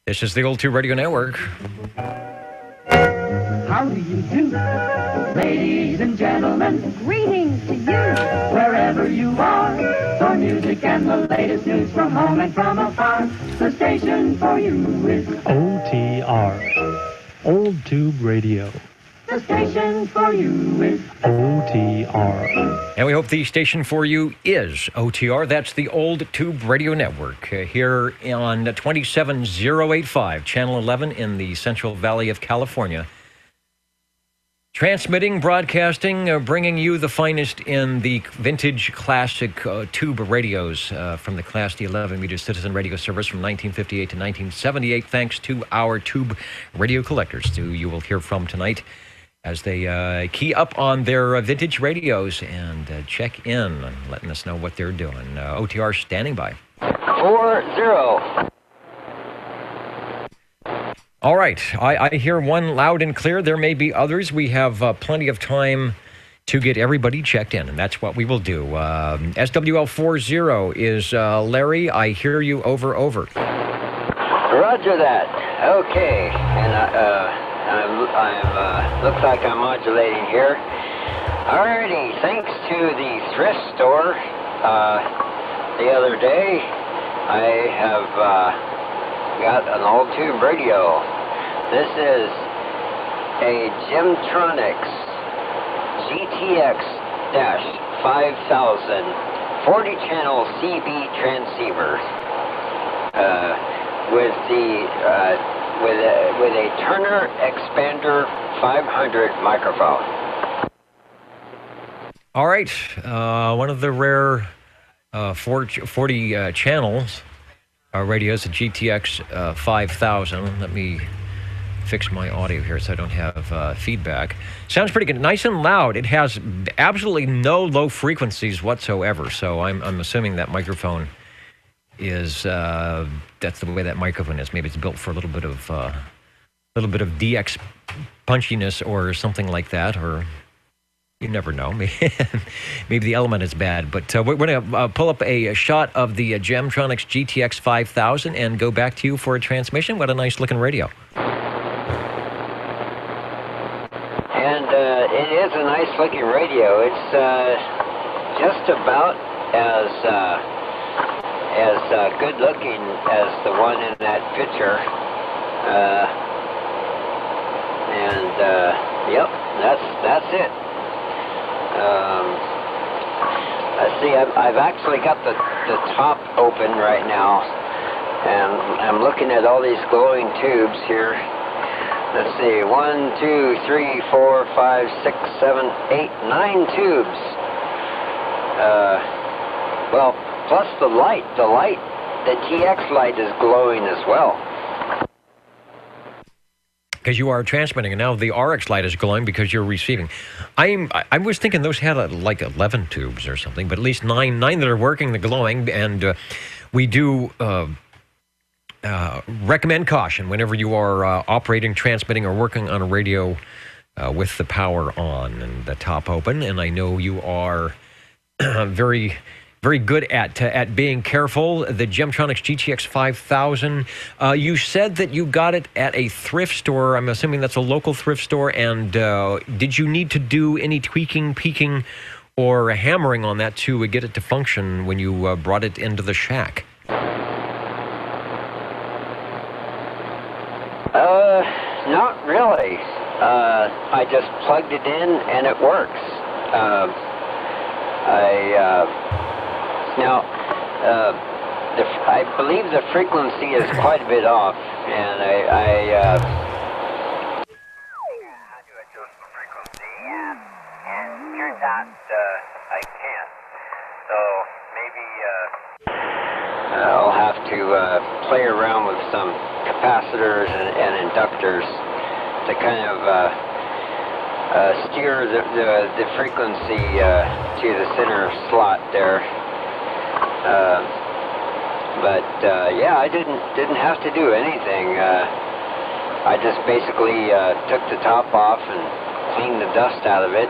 This is the Old Tube Radio Network. How do you do, ladies and gentlemen? Greetings to you. Wherever you are, for music and the latest news from home and from afar, the station for you is OTR, Old Tube Radio. the station for you is OTR. And we hope the station for you is OTR. That's the Old Tube Radio Network here on 27085, Channel 11 in the Central Valley of California. Transmitting, broadcasting, bringing you the finest in the vintage classic tube radios from the Class D 11-meter Citizen Radio service from 1958 to 1978, thanks to our tube radio collectors, who you will hear from tonight as they key up on their vintage radios and check in, letting us know what they're doing. OTR standing by. 40. All right, I hear one loud and clear. There may be others. We have plenty of time to get everybody checked in, and that's what we will do. SWL40 is Larry. I hear you. Over. Roger that. Okay, and I'm looks like I'm modulating here. Alrighty, thanks to the thrift store the other day, I have got an old tube radio. This is a Gemtronics GTX-5000 40-channel CB transceiver with a Turner Expander 500 microphone. All right, one of the rare 40 channels radios, the GTX 5000. Let me fix my audio here so I don't have feedback. Sounds pretty good, nice and loud. It has absolutely no low frequencies whatsoever. So I'm assuming that microphone is that's the way that microphone is. Maybe it's built for a little bit of DX punchiness or something like that, or you never know. Maybe the element is bad. But we're going to pull up a shot of the Gemtronics GTX 5000 and go back to you for a transmission. What a nice looking radio. And it is a nice looking radio. It's just about as good looking as the one in that picture. Yep, that's it. Let's see, I've actually got the top open right now, and I'm looking at all these glowing tubes here. Let's see, 1, 2, 3, 4, 5, 6, 7, 8, 9 tubes. Well, plus the light, the TX light is glowing as well. Because you are transmitting, and now the RX light is glowing because you're receiving. I was thinking those had like 11 tubes or something, but at least nine that are working, the glowing, and we do recommend caution whenever you are operating, transmitting, or working on a radio with the power on and the top open. And I know you are very good at being careful. The Gemtronics GTX 5000, you said that you got it at a thrift store. I'm assuming that's a local thrift store. And did you need to do any tweaking, peaking, or hammering on that to get it to function when you brought it into the shack? Not really. I just plugged it in and it works. Now, I believe the frequency is quite a bit off, and how do I adjust the frequency? And turns out I can't. So maybe I'll have to play around with some capacitors and inductors to kind of steer the frequency to the center slot there. Yeah, I didn't have to do anything. I just basically took the top off and cleaned the dust out of it,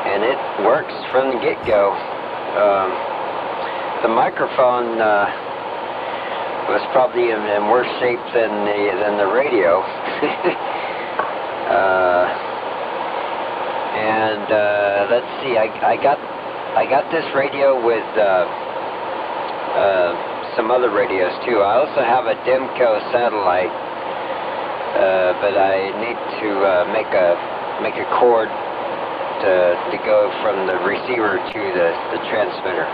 and it works from the get-go. The microphone was probably in worse shape than the radio. And let's see, I got this radio with some other radios too. I also have a Demco satellite, but I need to make a cord to go from the receiver to the transmitter.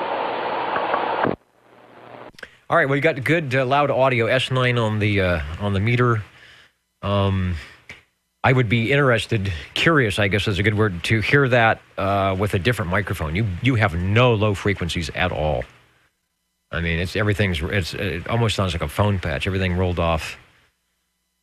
All right, well, you got good loud audio, S9 on the meter. I would be curious, I guess is a good word, to hear that with a different microphone. You have no low frequencies at all. I mean, it almost sounds like a phone patch. Everything rolled off,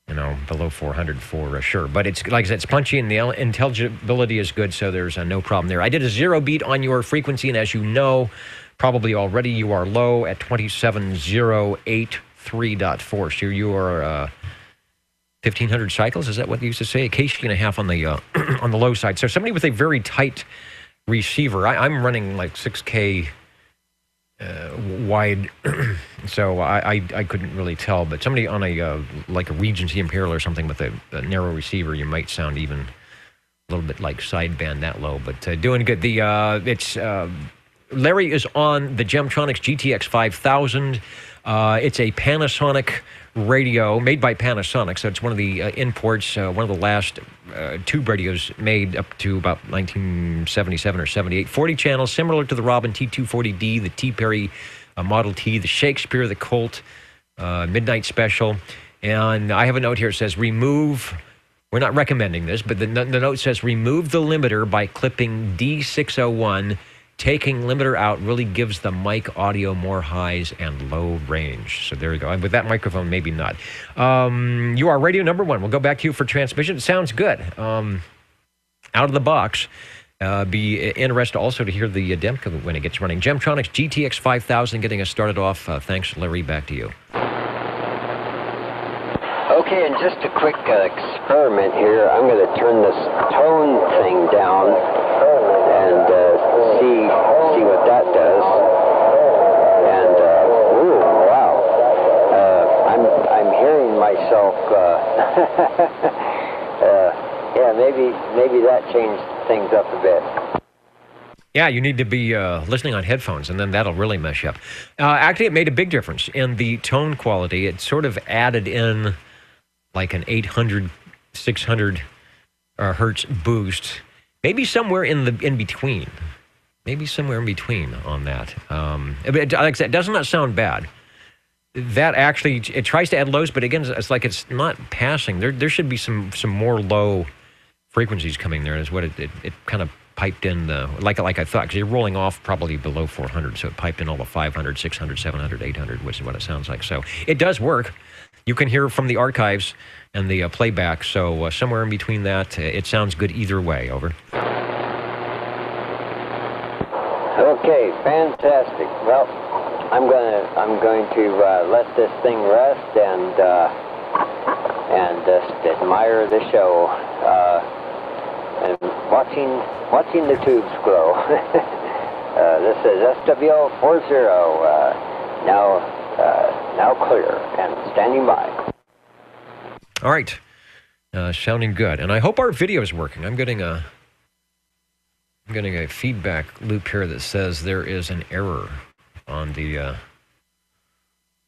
below 400 for sure. But it's like I said, it's punchy and the intelligibility is good, so there's no problem there. I did a 0 beat on your frequency, and as you know, probably already, you are low at 27083.4. So you are 1,500 cycles. Is that what they used to say? A kc and a half on the on the low side. So somebody with a very tight receiver. I'm running like 6K wide, so I couldn't really tell. But somebody on a like a Regency Imperial or something with a narrow receiver, you might sound even a little bit like sideband that low. But doing good. Larry is on the Gemtronics GTX 5000. It's a Panasonic radio made by Panasonic, so it's one of the imports, one of the last tube radios made up to about 1977 or 78. 40 channels, similar to the Robin T240D, the T. Perry Model T, the Shakespeare, the Colt Midnight Special. And I have a note here that says remove, we're not recommending this, but the note says remove the limiter by clipping D601. Taking limiter out really gives the mic audio more highs and low range. So there you go. And with that microphone, maybe not. You are radio number 1. We'll go back to you for transmission. It sounds good. Out of the box. Be interested also to hear the Demco when it gets running. Gemtronics GTX 5000 getting us started off. Thanks, Larry. Back to you. Okay, and just a quick experiment here. I'm going to turn this tone thing down and see what that does. And ooh, wow! I'm hearing myself. Yeah, maybe that changed things up a bit. Yeah, you need to be listening on headphones, and then that'll really mess you up. Actually, it made a big difference in the tone quality. It sort of added in like an 800, 600 hertz boost, maybe somewhere in between. Maybe somewhere in between on that. Like I said, it does not sound bad. That actually, it tries to add lows, but again, it's like it's not passing. There should be some more low frequencies coming there. Is what it kind of piped in like I thought, because you're rolling off probably below 400, so it piped in all the 500, 600, 700, 800, which is what it sounds like. So it does work. You can hear from the archives and the playback, so somewhere in between that, it sounds good either way. Over. Okay, fantastic. Well, I'm going to let this thing rest and just admire the show and watching the tubes grow. This is SWO40 now clear and standing by. All right, sounding good, and I hope our video is working. I'm getting a feedback loop here that says there is an error on the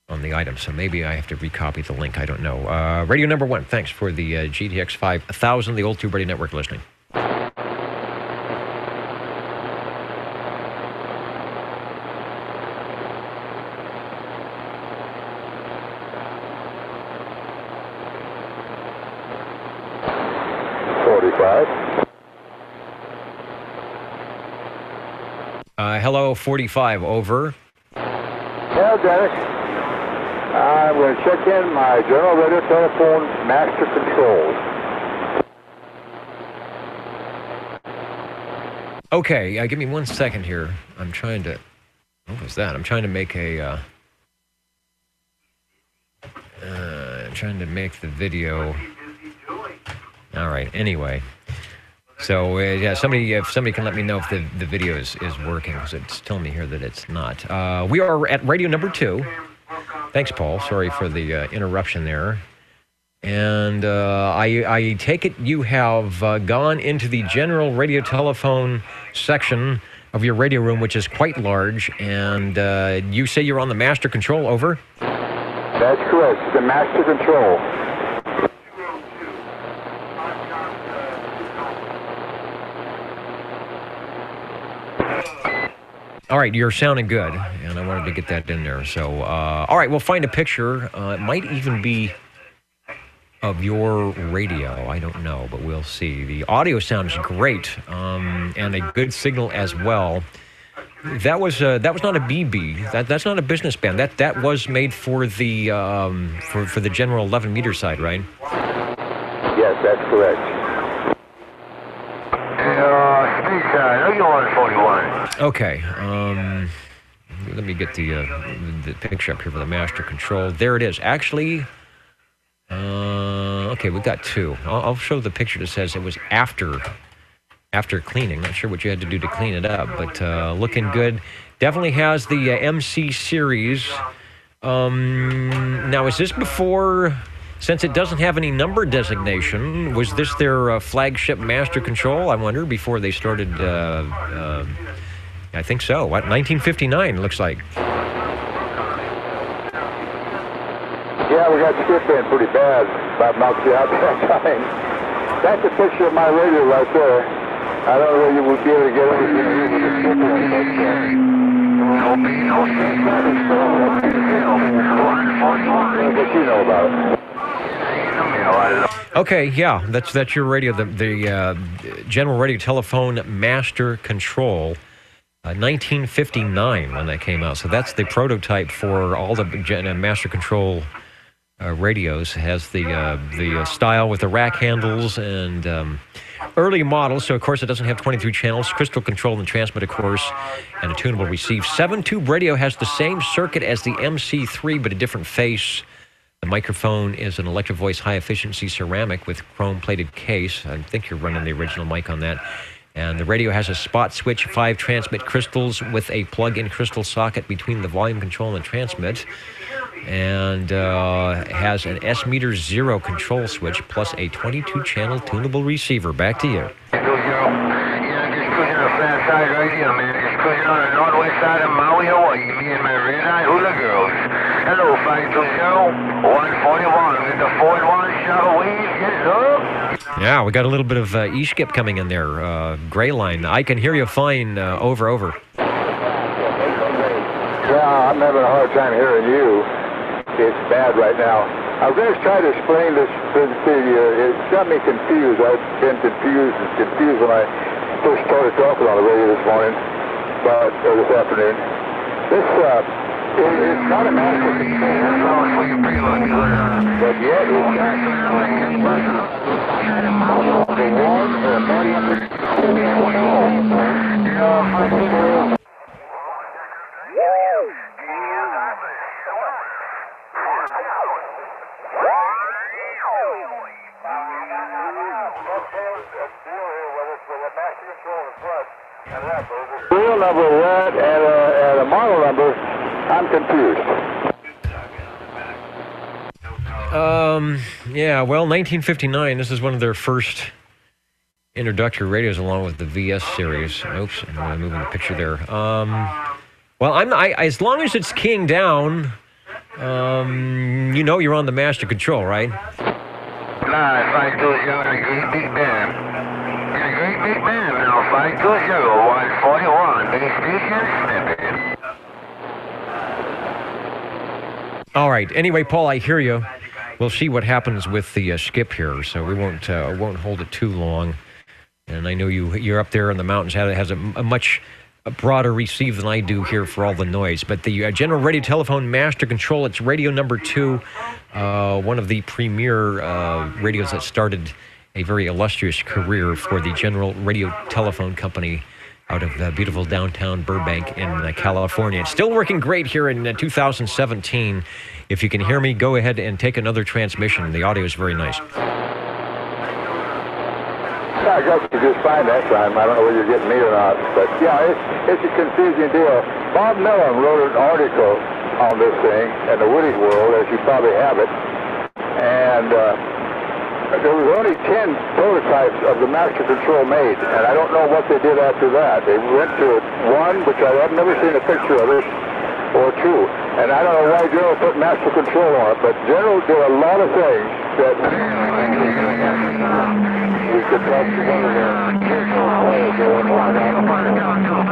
item, so maybe I have to recopy the link. I don't know. Radio number 1, thanks for the GTX 5000, the Old Tube Radio Network listening. Hello, 45, over. Yeah, Dennis. I'm going to check in my general radio telephone master controls. Okay, give me 1 second here. I'm trying to... What was that? I'm trying to make a... trying to make the video... All right, anyway... So, yeah, if somebody can let me know if the video is working, because it's telling me here that it's not. We are at radio number 2. Thanks, Paul. Sorry for the interruption there. And I take it you have gone into the general radio telephone section of your radio room, which is quite large, and you say you're on the master control, over? That's correct, the master control. All right, you're sounding good, and I wanted to get that in there. So, all right, we'll find a picture. It might even be of your radio. I don't know, but we'll see. The audio sounds great, and a good signal as well. That was not a BB. That's not a business band. That was made for the for the general 11 meter side, right? Yes, that's correct. Speed 141. Okay. Let me get the picture up here for the master control. There it is. Actually, okay, we've got two. I'll show the picture that says it was after cleaning. Not sure what you had to do to clean it up, but looking good. Definitely has the MC series. Now, is this before? Since it doesn't have any number designation, was this their flagship master control, I wonder, before they started, I think so. What, 1959, looks like. Yeah, we got skip in pretty bad. About knocked you out that time. That's a picture of my radio right there. I don't know whether you would be able to get everything here with the skip in, but you know about it. Okay, yeah, that's your radio, the General Radio Telephone Master Control, 1959 when that came out. So that's the prototype for all the Master Control radios. It has the style with the rack handles and early models. So of course it doesn't have 23 channels, crystal control and transmit, of course, and a tunable receive. 7-tube radio has the same circuit as the MC3, but a different face. The microphone is an Electro Voice high-efficiency ceramic with chrome-plated case. I think you're running the original mic on that. And the radio has a spot switch, 5 transmit crystals with a plug-in crystal socket between the volume control and the transmit. And has an S-meter 0 control switch plus a 22-channel tunable receiver. Back to you. Yeah, just cruising a flat side radio, man. Just cruising on the northwest side of Maui, Hawaii. Me and my red-eye hula girls. Hello, 520-141 with the Ford One shuttle wheels. Yes, up. Yeah, we got a little bit of E-skip coming in there. Gray line. I can hear you fine. Over. Yeah, I'm having a hard time hearing you. It's bad right now. I was going to try to explain this to you. It got me confused. I've been confused when I first started talking on the radio this morning, or this afternoon. This, it's not a master control, but yet it's serial number of that and a model number, I'm confused. Yeah, well, 1959, this is one of their first introductory radios along with the VS series. Oops, I'm moving the picture there. Well, as long as it's keying down, you know you're on the master control, right? Nah, if I do it, you're a great big band. You're a great big band now. 520-141, base station, step in. All right. Anyway, Paul, I hear you. We'll see what happens with the skip here, so we won't hold it too long. And I know you're up there in the mountains. Has a much broader receive than I do here for all the noise. But the General Radio Telephone Master Control, it's radio number 2, one of the premier radios that started a very illustrious career for the General Radio Telephone Company out of beautiful downtown Burbank in California. It's still working great here in 2017. If you can hear me, go ahead and take another transmission. The audio is very nice. I got you just fine that time. I don't know whether you're getting me or not, but yeah, it's a confusing deal. Bob Mellon wrote an article on this thing in the Woodies world, as you probably have it. And there was only 10 prototypes of the master control made, and I don't know what they did after that. They went to one, which I've never seen a picture of it, or two. And I don't know why General put master control on it, but General did a lot of things that we could talk to one of the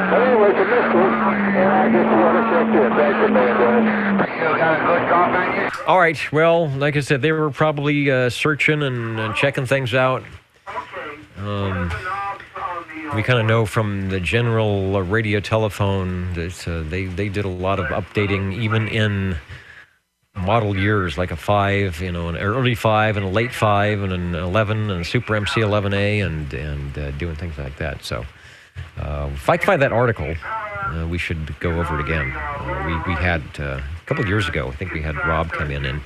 but anyway, it's a mystery, and I guess you want to check in. Thanks a million, Dennis. You got a good coffee? All right. Well, like I said, they were probably searching and checking things out. We kind of know from the General radio telephone that they did a lot of updating, even in model years, like a 5, an early 5 and a late 5 and an 11 and a Super MC 11A and doing things like that. So if I can find that article, we should go over it again. We had a couple of years ago, I think we had Rob come in and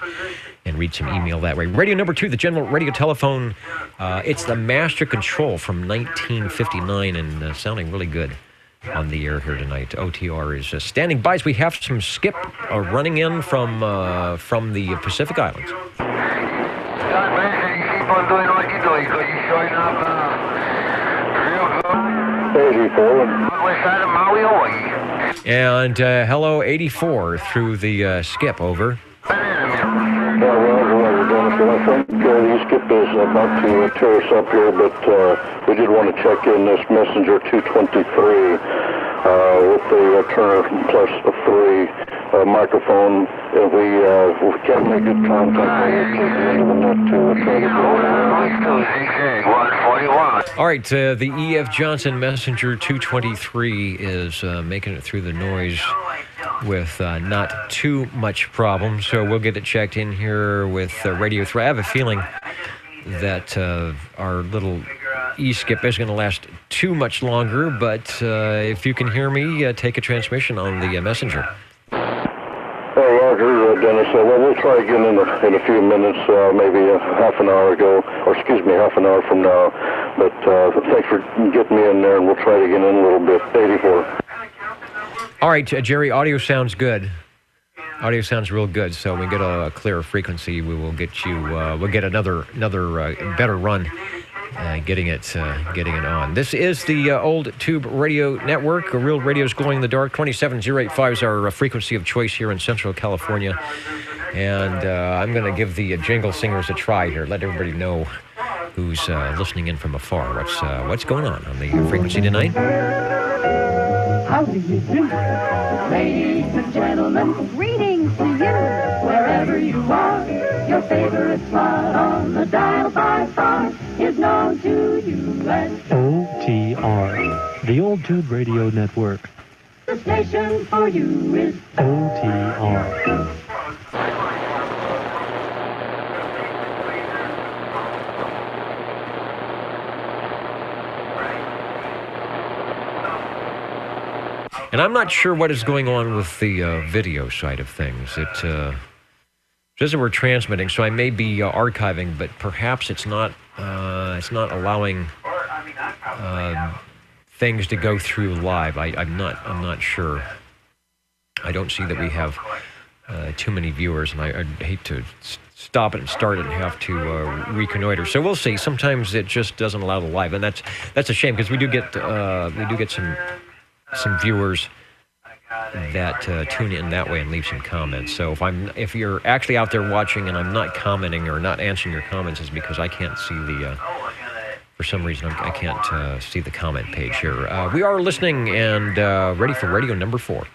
read some email that way. Radio number 2, the General radio telephone. It's the Master Control from 1959 and sounding really good on the air here tonight. OTR is standing by as we have some skip running in from the Pacific Islands. God bless you. You keep on doing what you're doing because you're showing up real good. 84. On west side of Maui, Hawaii. And hello, 84 through the skip, over. I think the skip is about to tear us up here, but we did want to check in this Messenger 223 with the Turner Plus 3 microphone. If we can't make good contact, we'll take the end of the net to try to go. 141. All right, the E.F. Johnson Messenger 223 is making it through the noise with not too much problem, so we'll get it checked in here with Radio 3. I have a feeling that our little E-skip isn't going to last too much longer, but if you can hear me, take a transmission on the Messenger. Roger, Dennis. Well, we'll try again in a few minutes, maybe half an hour from now. But thanks for getting me in there, and we'll try it again in a little bit. 84. All right, Jerry, audio sounds good. Audio sounds real good, so when we get a clearer frequency, we will get you, we'll get another better run getting it on. This is the Old Tube Radio Network. Real Radio's Glowing in the Dark. 27085 is our frequency of choice here in Central California. And I'm going to give the jingle singers a try here. Let everybody know who's listening in from afar. What's going on the frequency tonight? How do you do? Ladies and gentlemen, greetings to you. Wherever you are, your favorite slot on the dial by far is known to you as OTR, the Old Tube Radio Network. the station for you is OTR. And I'm not sure what is going on with the video side of things. It says that we're transmitting, so I may be archiving, but perhaps it's not allowing things to go through live. I'm not sure. I don't see that we have too many viewers, and I'd hate to stop it and start it and have to reconnoiter. So we'll see. Sometimes it just doesn't allow the live, and that's a shame because we do get some viewers that tune in that way and leave some comments. So if you're actually out there watching and I'm not commenting or not answering your comments, is because I can't see for some reason I can't see the comment page here. We are listening and ready for radio number 4.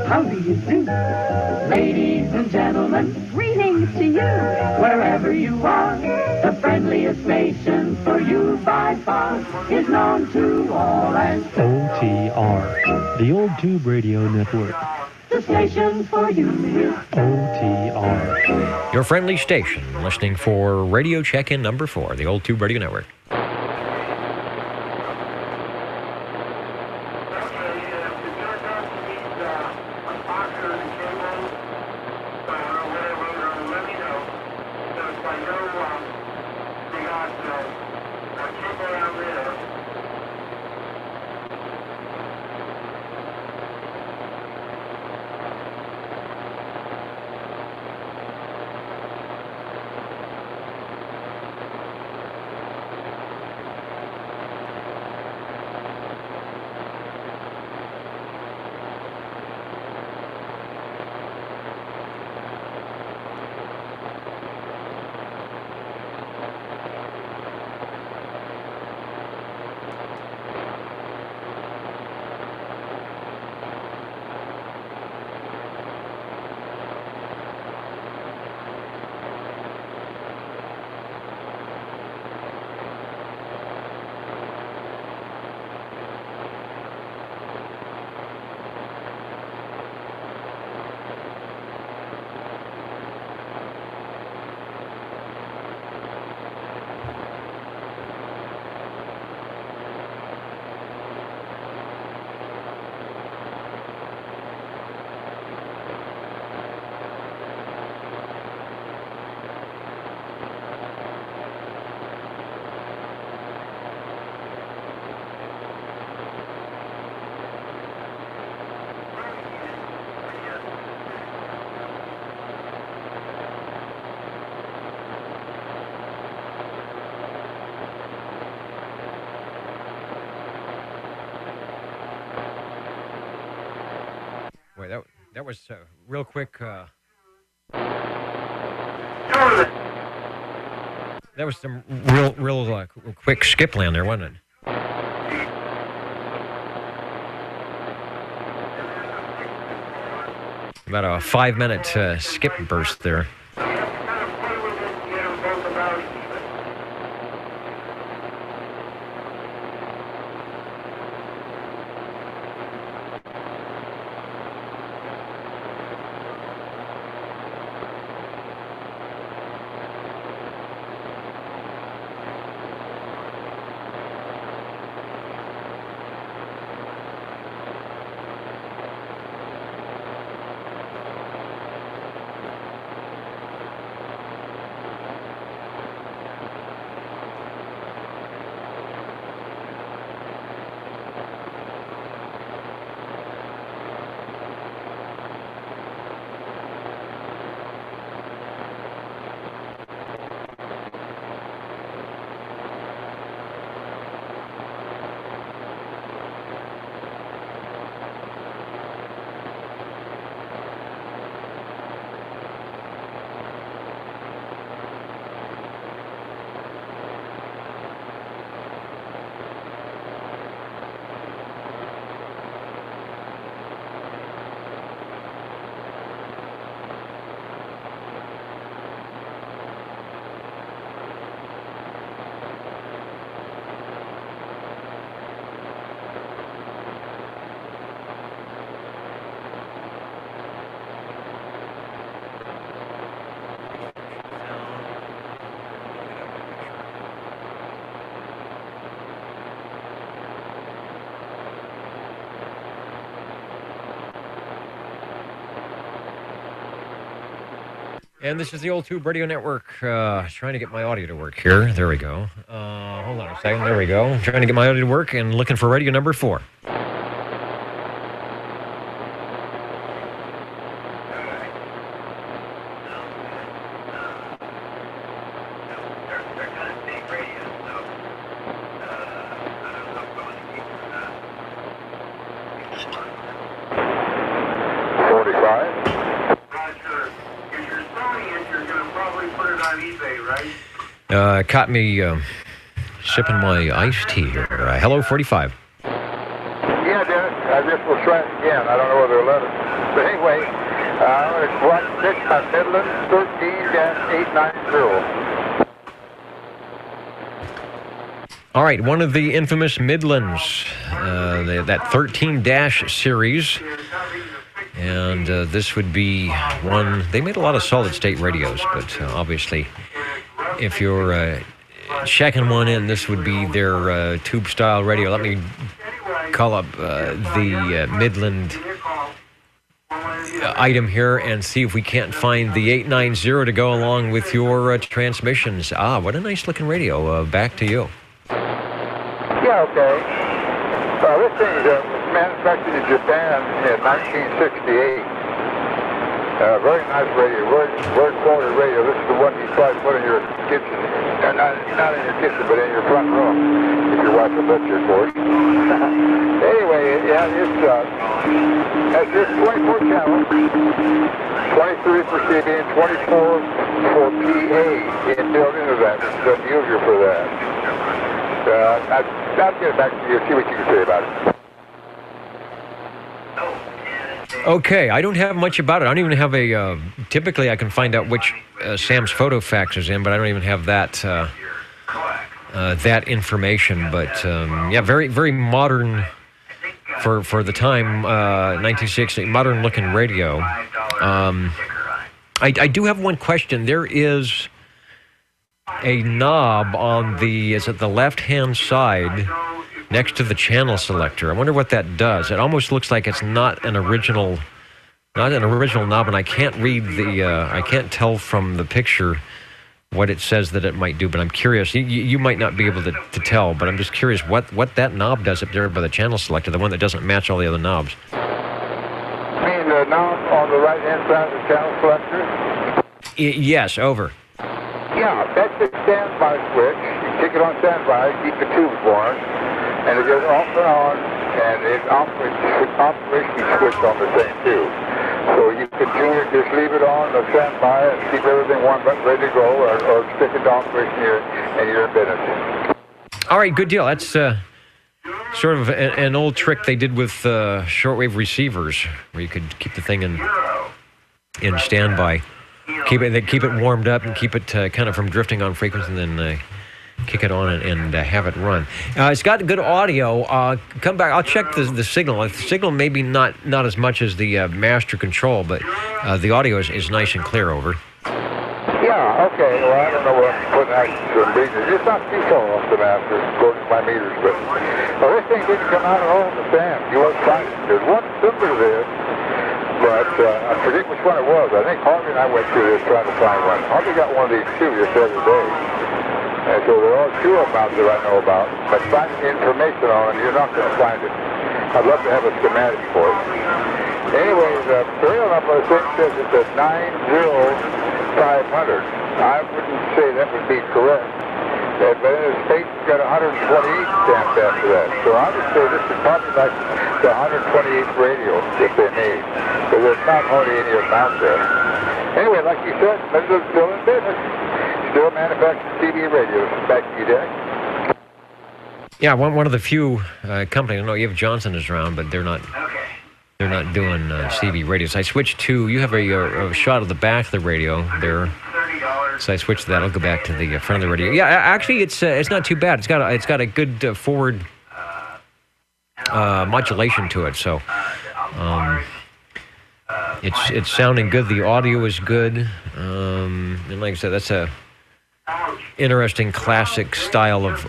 How do you do? Ladies and gentlemen, greetings to you. Wherever you are, the friendliest station for you by far is known to all and OTR, the Old Tube Radio Network. the station for you is OTR. Your friendly station, listening for radio check-in number 4, the Old Tube Radio Network. Boy, that was real quick. That was some real quick skip land there, wasn't it? About a 5-minute skip burst there. And this is the Old Tube Radio Network. Trying to get my audio to work here. There we go. Hold on a second. There we go. Trying to get my audio to work and looking for radio number 4. Caught me sipping my iced tea here. Hello, 45. Yeah, Dennis, I just will try it again. I don't know whether it'll let it. But anyway, it's 16 by Midland, 13-890. All right, one of the infamous Midlands, that 13- series. And this would be one, they made a lot of solid state radios, but obviously, if you're checking one in, this would be their tube-style radio. Let me call up the Midland item here and see if we can't find the 890 to go along with your transmissions. Ah, what a nice-looking radio. Back to you. Yeah, okay. This thing was manufactured in Japan in 1968. Very nice radio, very quality radio. This is the one you probably put in your kitchen. Not in your kitchen, but in your front room, if your wife will let you, of course. Anyway, yeah, it's just 24 channels, 23 for CD and 24 for PA built into that. There's an user for that. I'll get it back to you, see what you can say about it. Okay, I don't have much about it. I don't even have a, typically I can find out which Sam's photo fax is in, but I don't even have that that information. But yeah, very, very modern for the time, 1960, modern looking radio. I do have one question. There is a knob on is it the left-hand side next to the channel selector. I wonder what that does. It almost looks like it's not an original knob, and I can't read I can't tell from the picture what it says that it might do, but I'm curious. You might not be able to tell, but I'm just curious what that knob does up there by the channel selector, the one that doesn't match all the other knobs. You mean the knob on the right-hand side of the channel selector? Yes, over. Yeah, that's the standby switch. You kick it on standby, keep the tubes warm, and it goes off and on, and it's operation switch on the thing too. So you can tune it, just leave it on the standby and keep everything warmed up, ready to go, or stick it to operation here, and you're in business. All right, good deal. That's sort of an old trick they did with shortwave receivers, where you could keep the thing in standby. Keep it warmed up and keep it kind of from drifting on frequency, and then kick it on and have it run. It's got good audio. Come back. I'll check the signal. The signal maybe not as much as the master control, but the audio is nice and clear over. Yeah, okay. Well, I don't know what I'm putting out some reasons. It's not too far off the master, according to my meters, but this thing didn't come out at all in the stand. You won't find it. There's one similar to this, but I forget which one it was. I think Harvey and I went through this trying to find one. Harvey got one of these too just the other day. And so there are two of them out there I know about, but find information on it, you're not going to find it. I'd love to have a schematic for it. Anyway, the serial number of the thing says it's a 90500. I wouldn't say that would be correct. But in the States, it's got 128 stamped after that. So I would say this is probably like the 128th radio that they made, because there's not hardly any of them out there. Anyway, like you said, Midland's still in business. Still manufacturing TV radios. Back to you, Derek. Yeah, one of the few companies. I know you have Johnson is around, but they're not doing CB radios. I switched to. You have a shot of the back of the radio there. So I switched to that. I'll go back to the front of the radio. Yeah, actually, it's not too bad. It's got a good forward modulation to it. So it's sounding good. The audio is good. And like I said, that's a interesting classic style of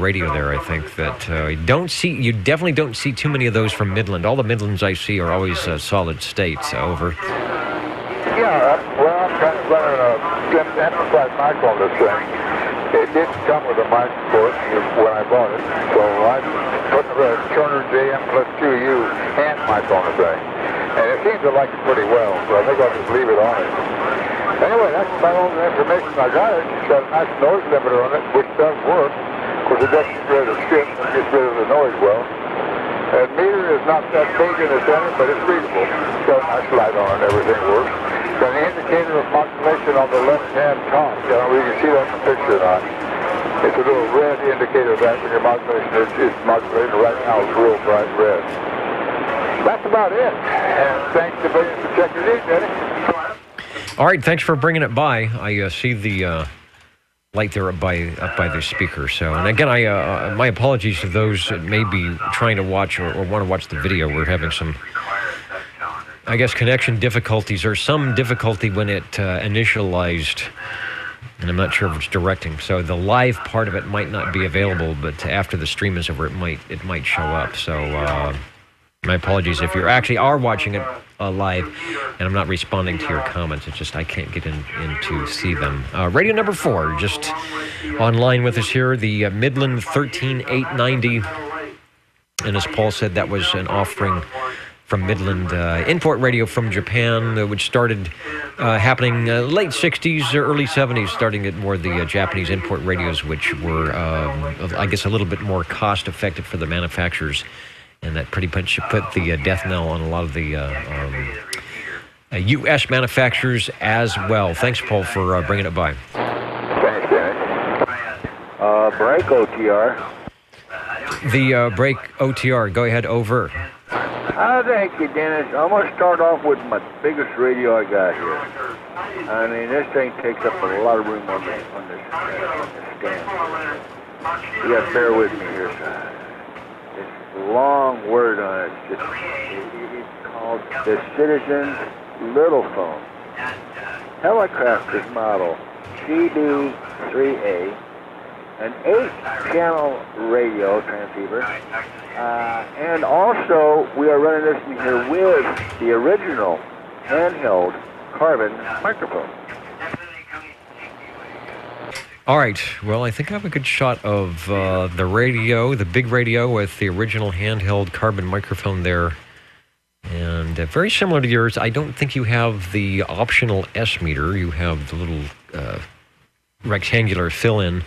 radio there. I think that you definitely don't see too many of those from Midland. All the Midlands I see are always solid states. Over. Yeah, Well, I'm kind of running a amplified mic on this thing. It didn't come with a mic port when I bought it, so I put the Turner JM plus 2U hand mic on the thing. And it seems to like it pretty well, so I think I'll just leave it on it. Anyway, that's about all the information I got. It's got a nice noise limiter on it, which does work. Of course, it doesn't get rid of the skip, it gets rid of the noise well. And meter is not that big in the center, but it's readable. It's got a nice light on it, everything works. Got an indicator of modulation on the left-hand top. You know, you can see that in the picture or not. It's a little red indicator of that when your modulation is modulated. Right now it's real bright red. That's about it. And thanks to Billion for checking it in, Denny. All right, thanks for bringing it by. I see the light there up by the speaker. So, and again, my apologies to those that may be trying to watch or want to watch the video. We're having some, I guess, connection difficulties or some difficulty when it initialized, and I'm not sure if it's directing. So the live part of it might not be available, but after the stream is over, it might show up. So my apologies if you actually are watching it live, and I'm not responding to your comments. It's just I can't get in to see them. Radio number 4, just online with us here, the Midland 13890. And as Paul said, that was an offering from Midland Import Radio from Japan, which started happening late 60s or early 70s, starting at more the Japanese import radios, which were, I guess, a little bit more cost-effective for the manufacturers. And that pretty much put the death knell on a lot of the U.S. manufacturers as well. Thanks, Paul, for bringing it by. Thanks, Denny. Break OTR. The break OTR. Go ahead, over. Thank you, Dennis. I'm going to start off with my biggest radio I got here. I mean, this thing takes up a lot of room on this stand. You got to bear with me here, son. Long word on it. It's called the Citizen Little Phone. Helicopter's model CB3A, an 8-channel radio transceiver, and also we are running this in here with the original handheld carbon microphone. All right. Well, I think I have a good shot of the radio, the big radio with the original handheld carbon microphone there. And very similar to yours. I don't think you have the optional S meter. You have the little rectangular fill-in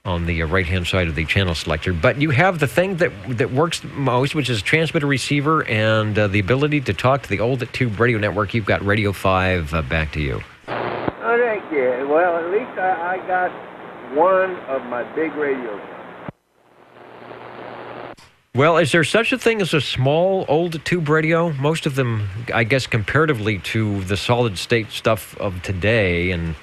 on the right-hand side of the channel selector. But you have the thing that works most, which is transmitter receiver and the ability to talk to the old tube radio network. You've got Radio 5. Back to you. Oh, thank you. Well, at least I got one of my big radios. Well, is there such a thing as a small old tube radio? Most of them, I guess, comparatively to the solid state stuff of today and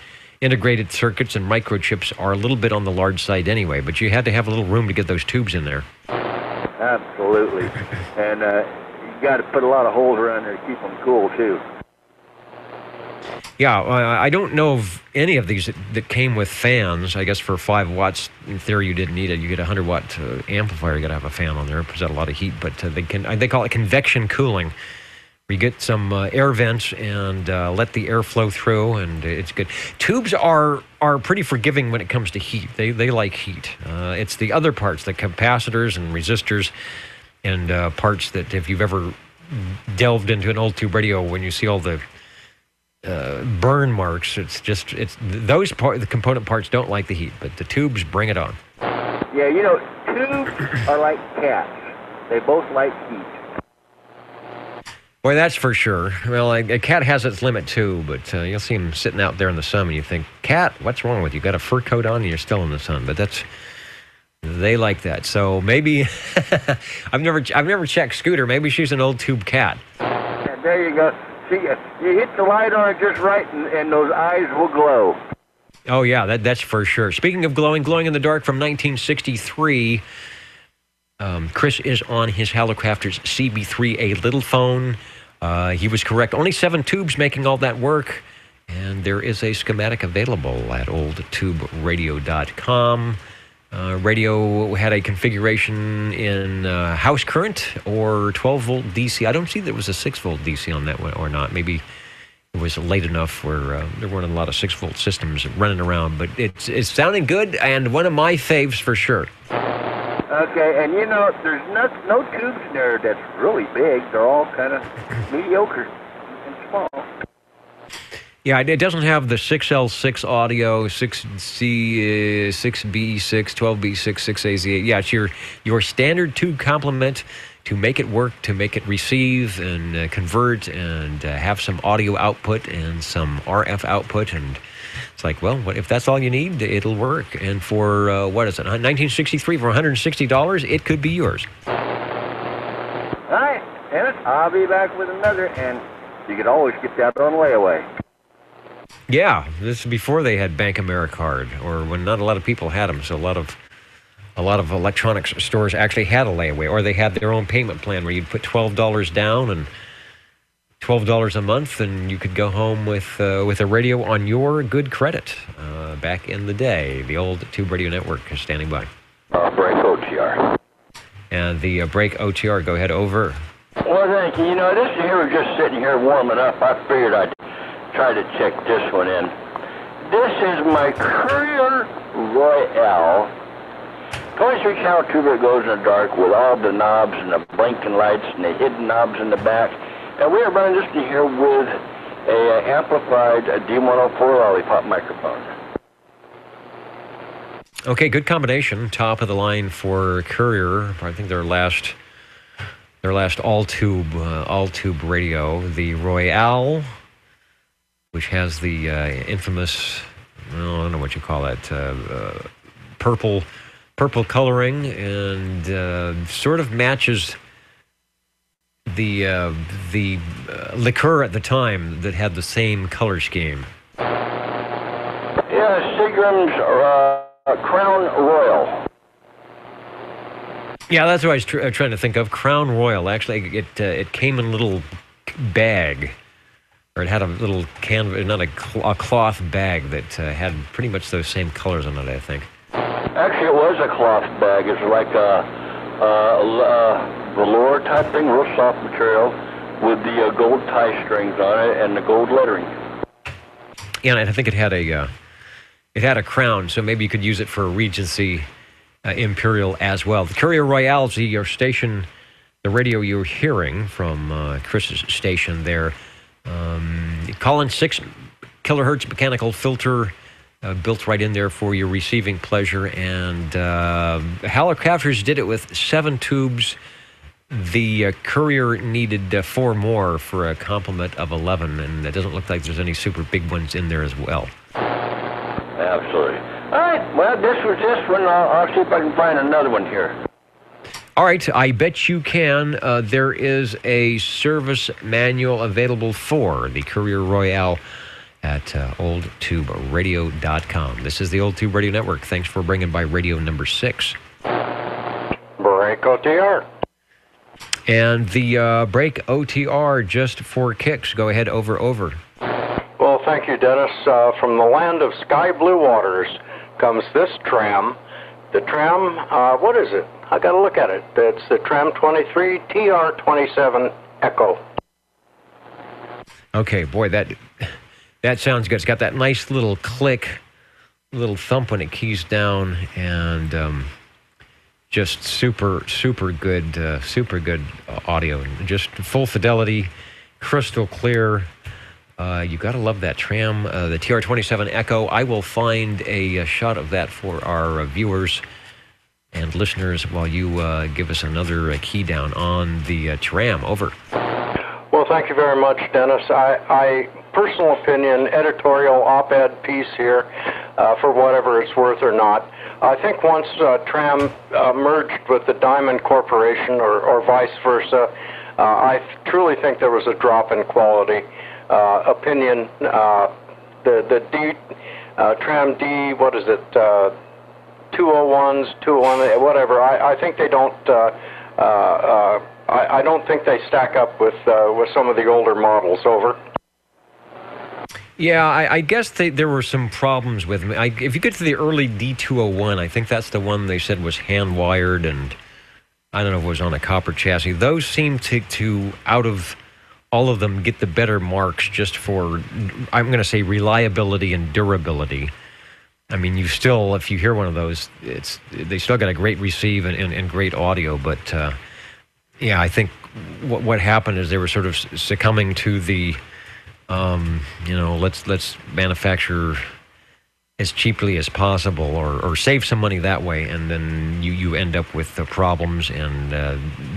integrated circuits and microchips are a little bit on the large side anyway, but you had to have a little room to get those tubes in there. Absolutely. And you got to put a lot of holes around there to keep them cool, too. Yeah, I don't know of any of these that came with fans. I guess for 5 watts, in theory, you didn't need it. You get a 100-watt amplifier, you got to have a fan on there. It puts out a lot of heat, but they call it convection cooling. You get some air vents and let the air flow through, and it's good. Tubes are pretty forgiving when it comes to heat. They like heat. It's the other parts, the capacitors and resistors, and parts that if you've ever delved into an old tube radio, when you see all the burn marks, it's those the component parts don't like the heat, but the tubes bring it on. Yeah, you know, tubes are like cats. They both like heat. Boy, that's for sure. Well, a cat has its limit too, but you'll see him sitting out there in the sun and you think, cat, what's wrong with you? Got a fur coat on and you're still in the sun. But they like that. So maybe I've never checked Scooter. Maybe she's an old tube cat. Yeah, there you go. See, you hit the light on it just right, and those eyes will glow. Oh, yeah, that's for sure. Speaking of glowing in the dark from 1963, Chris is on his Halocrafters CB3A little phone. He was correct. Only 7 tubes making all that work, and there is a schematic available at oldtuberadio.com. Radio had a configuration in house current or 12-volt DC. I don't see there was a 6-volt DC on that one or not. Maybe it was late enough where there weren't a lot of 6-volt systems running around. But it's sounding good, and one of my faves for sure. Okay, and there's no tubes in there that's really big. They're all kind of mediocre and small. Yeah, it doesn't have the 6L6 audio, 6C, 6B6, 12B6, 6AZ8. Yeah, it's your standard tube complement to make it work, to make it receive and convert and have some audio output and some RF output. And it's like, well, if that's all you need, it'll work. And for, what is it, 1963 for $160, it could be yours. All right, Dennis, I'll be back with another, and you can always get that on layaway. Yeah, this is before they had Bank AmeriCard, or when not a lot of people had them. So a lot of electronics stores actually had a layaway, or they had their own payment plan where you'd put $12 down and $12 a month, and you could go home with a radio on your good credit. Back in the day, the old Tube Radio Network is standing by. Break OTR. And the break OTR, go ahead over. Well, thank you. This here was just sitting here warming up. I figured I'd try to check this one in. This is my Courier Royale 23 channel tuber. It goes in the dark with all the knobs and the blinking lights and the hidden knobs in the back. And we are running this in here with a amplified D104 Lollipop microphone. Okay, good combination. Top of the line for Courier. I think their last all tube radio, the Royale, which has the infamous, well, I don't know what you call that, purple coloring, and sort of matches the liqueur at the time that had the same color scheme. Yeah, Seagram's Crown Royal. Yeah, that's what I was trying to think of. Crown Royal. Actually, it came in a little bag. Or it had a little a cloth bag that had pretty much those same colors on it, I think. Actually, it was a cloth bag. It's like a velour type thing, real soft material, with the gold tie strings on it and the gold lettering. Yeah, and I think it had a crown, so maybe you could use it for a Regency Imperial as well. The Courier Royale is your station, the radio you're hearing from Chris's station there. Collins 6 kilohertz mechanical filter built right in there for your receiving pleasure, and Howler Crafters did it with 7 tubes. The Courier needed 4 more for a complement of 11, and it doesn't look like there's any super big ones in there as well. Absolutely. All right, well, this was this one. I'll see if I can find another one here. All right, I bet you can. There is a service manual available for the Courier Royale at oldtuberadio.com. This is the Old Tube Radio Network. Thanks for bringing by radio number 6. Break OTR. And the break OTR just for kicks. Go ahead, over. Well, thank you, Dennis. From the land of sky blue waters comes this tram. The tram, what is it? I got to look at it. It's the Tram 23 TR27 Echo. Okay, boy, that sounds good. It's got that nice little click, little thump when it keys down, and just super good audio. Just full fidelity, crystal clear. You got to love that tram, the TR27 Echo. I will find a shot of that for our viewers and listeners while you give us another key down on the tram. Over. Well, thank you very much, Dennis. I personal opinion, editorial op-ed piece here, for whatever it's worth or not. I think once Tram merged with the Diamond Corporation or vice versa, I truly think there was a drop in quality. Opinion, the D, Tram D, what is it, 201s, 201, whatever. I think they don't, I don't think they stack up with some of the older models. Over. Yeah, I guess there were some problems with them. If you get to the early D201, I think that's the one they said was hand-wired, and I don't know if it was on a copper chassis. Those seem to out of all of them get the better marks just for, I'm going to say, reliability and durability. I mean, you still, if you hear one of those, they still got a great receive and great audio. But yeah, I think what happened is they were sort of succumbing to the, let's manufacture as cheaply as possible, or save some money that way, and then you end up with problems and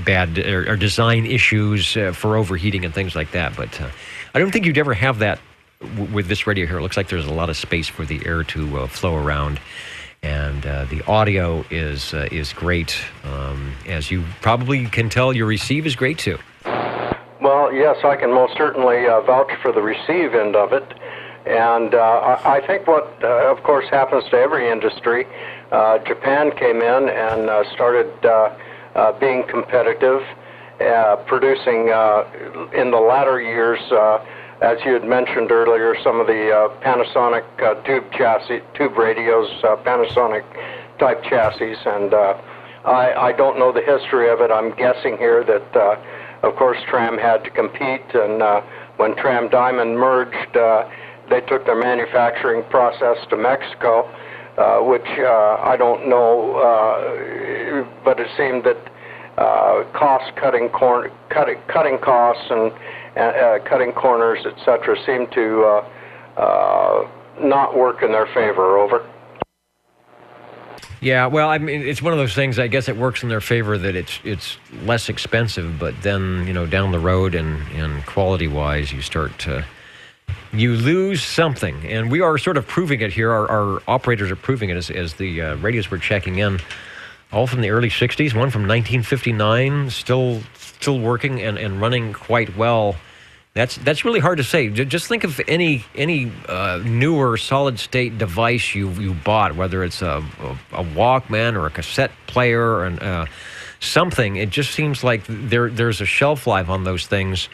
bad or design issues for overheating and things like that. But I don't think you'd ever have that with this radio here. It looks like there's a lot of space for the air to flow around, and the audio is great. As you probably can tell, your receive is great too. Well, yes, I can most certainly vouch for the receive end of it. And I think what, of course, happens to every industry, Japan came in and started being competitive, producing in the latter years, as you had mentioned earlier, some of the Panasonic tube radios, Panasonic type chassis. And I don't know the history of it. I'm guessing here that, of course, Tram had to compete. And when Tram Diamond merged, they took their manufacturing process to Mexico, which I don't know, but it seemed that cutting costs and cutting corners, etc., seemed to not work in their favor. Over. Yeah, well, I mean, it's one of those things. I guess it works in their favor that it's less expensive, but then down the road and quality-wise, you lose something, and we are sort of proving it here. Our operators are proving it as the radios we're checking in, all from the early 60s, one from 1959, still working and running quite well. That's really hard to say. Just think of any newer solid-state device you bought, whether it's a Walkman or a cassette player and something. It just seems like there's a shelf life on those things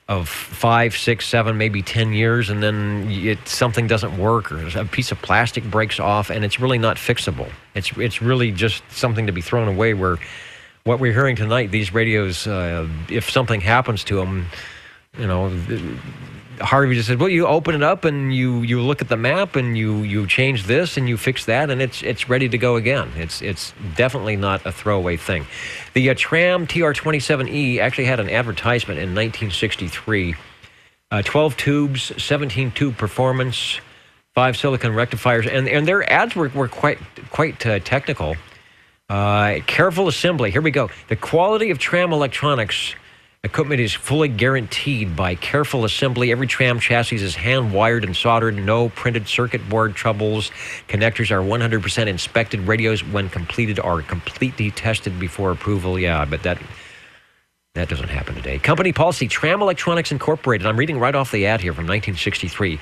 of 5, 6, 7, maybe 10 years, and then something doesn't work, or a piece of plastic breaks off, and it's really not fixable. It's really just something to be thrown away. Where what we're hearing tonight, these radios, if something happens to them, Harvey just said, well, you open it up and you look at the map and you change this and you fix that, and it's ready to go again. It's definitely not a throwaway thing. The Tram TR27E actually had an advertisement in 1963. 12 tubes, 17 tube performance, 5 silicon rectifiers, and their ads were quite technical. Careful assembly. Here we go. The quality of Tram electronics equipment is fully guaranteed by careful assembly. Every Tram chassis is hand-wired and soldered. No printed circuit board troubles. Connectors are 100% inspected. Radios, when completed, are completely tested before approval. Yeah, but that doesn't happen today. Company policy, Tram Electronics Incorporated. I'm reading right off the ad here from 1963.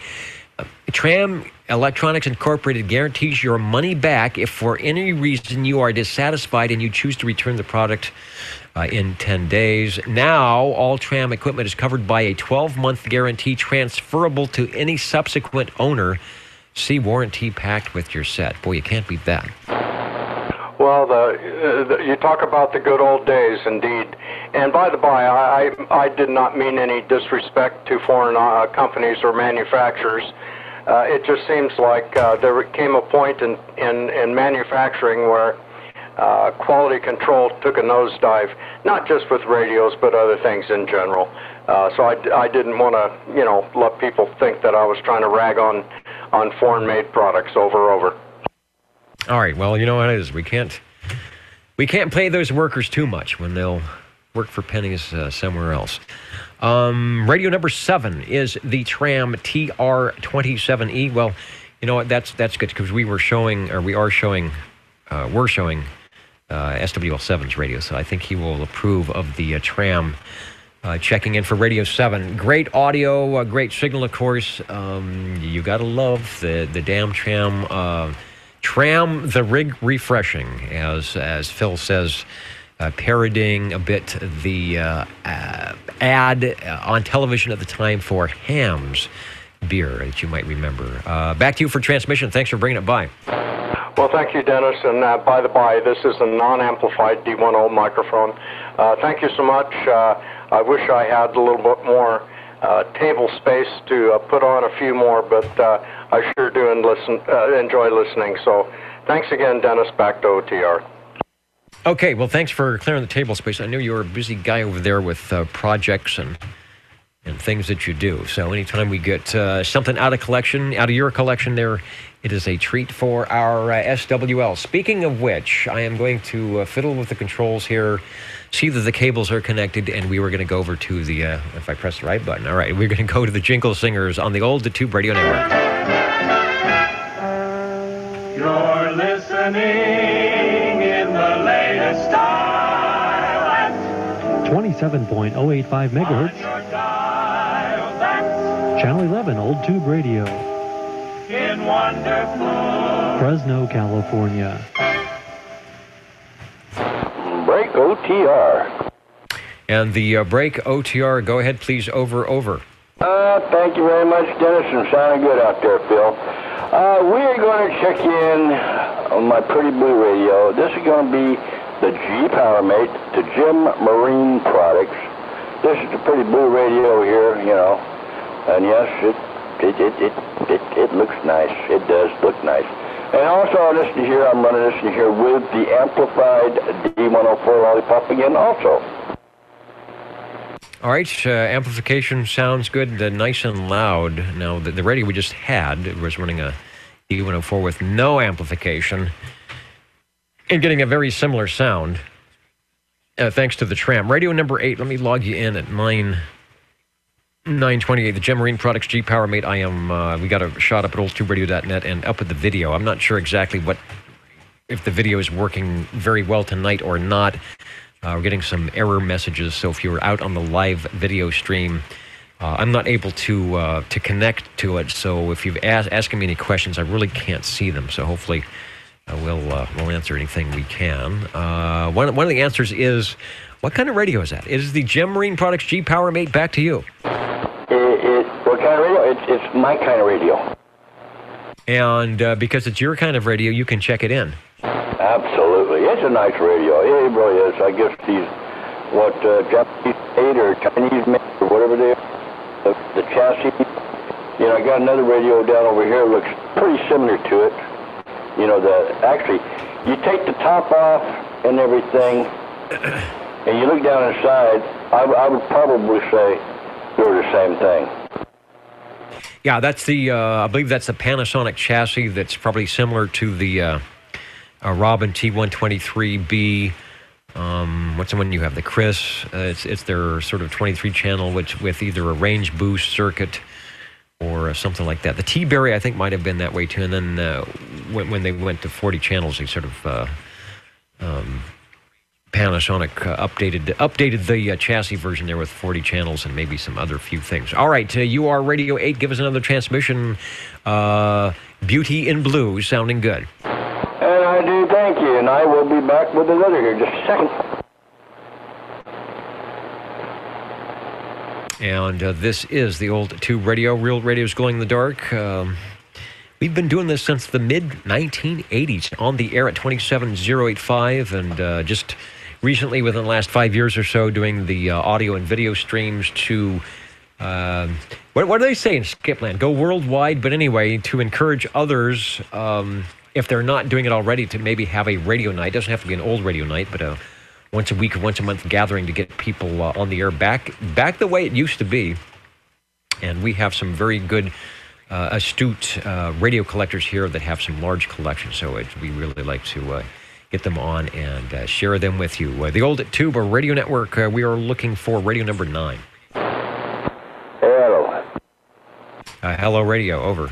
Tram Electronics Incorporated guarantees your money back if for any reason you are dissatisfied and you choose to return the product in 10 days. Now, all Tram equipment is covered by a 12-month guarantee transferable to any subsequent owner. See warranty packed with your set. Boy, you can't beat that. Well, you talk about the good old days, indeed. And by the by, I did not mean any disrespect to foreign companies or manufacturers. It just seems like there came a point in manufacturing where quality control took a nosedive, not just with radios, but other things in general. So I didn't want to, let people think that I was trying to rag on foreign-made products over. All right. Well, you know what it is. We can't pay those workers too much when they'll work for pennies somewhere else. Radio number 7 is the Tram TR27E. Well, you know what? That's good because we're showing SWL7's radio, so I think he will approve of the Tram checking in for Radio 7. Great audio, great signal, of course. You got to love the damn Tram. Tram the rig refreshing, as Phil says, parodying a bit the ad on television at the time for Hamm's beer, that you might remember. Back to you for transmission. Thanks for bringing it by. Well, thank you, Dennis. And by the by, this is a non-amplified D10 microphone. Thank you so much. I wish I had a little bit more table space to put on a few more, but I sure do enjoy listening. So thanks again, Dennis. Back to OTR. Okay, well, thanks for clearing the table space. I know you're a busy guy over there with projects and things that you do. So anytime we get something out of your collection there, it is a treat for our SWL. Speaking of which, I am going to fiddle with the controls here, see that the cables are connected, and we were going to go over to the, if I press the right button, all right, we're going to go to the Jingle Singers on the old Tube Radio Network. You're listening in the latest style at 27.085 megahertz. Channel 11, Old Tube Radio. In wonderful Fresno, California. Break OTR. And the break OTR, go ahead, please, over. Thank you very much, Dennis, and sounding good out there, Phil. We are going to check in on my Pretty Blue radio. This is going to be the G-Power Mate to Jim Marine Products. This is the Pretty Blue radio here, you know, and yes, it looks nice. It does look nice. And also, I'm running this here with the amplified D104 Lollipop again also. All right, amplification sounds good, nice and loud. Now, the radio we just had was running a D104 with no amplification and getting a very similar sound, thanks to the tram. Radio number 8, let me log you in at 928, the Jim Marine Products G-Power Mate. We got a shot up at oldtuberadio.net and up with the video. I'm not sure exactly if the video is working very well tonight or not. We're getting some error messages, so if you're out on the live video stream, I'm not able to connect to it. So if you've asking me any questions, I really can't see them. So hopefully we'll answer anything we can. One of the answers is, what kind of radio is that? It is the Jim Marine Products G-Power Mate. Back to you. What kind of radio? It's my kind of radio. And because it's your kind of radio, you can check it in. Absolutely. It's a nice radio. It really is. I guess these, Japanese made or Chinese made or whatever they are, the chassis. You know, I got another radio down over here that looks pretty similar to it. You know, actually, you take the top off and everything, and you look down inside, I would probably say they're the same thing. Yeah, that's I believe that's the Panasonic chassis that's probably similar to the Robin T123B. What's the one you have? The Chris. It's their sort of 23 channel, with either a range boost circuit or something like that. The T-Berry, I think, might have been that way too. And then when they went to 40 channels, they sort of Panasonic updated the chassis version there with 40 channels and maybe some other few things. All right, you are Radio 8. Give us another transmission. Beauty in Blue, sounding good. And I do thank you, and I will be back with another here in just a second. And this is the Old Tube Radio. Real radio's glowing in the dark. We've been doing this since the mid-1980s, on the air at 27085, and just recently, within the last 5 years or so, doing the audio and video streams to, what do they say in Skipland? Go worldwide, but anyway, to encourage others, if they're not doing it already, to maybe have a radio night. It doesn't have to be an old radio night, but a once a week or once a month gathering to get people on the air back the way it used to be. And we have some very good, astute radio collectors here that have some large collections, so we really like to get them on and share them with you. The Old Tube Radio Network, we are looking for radio number 9. Hello. Hello, radio, over.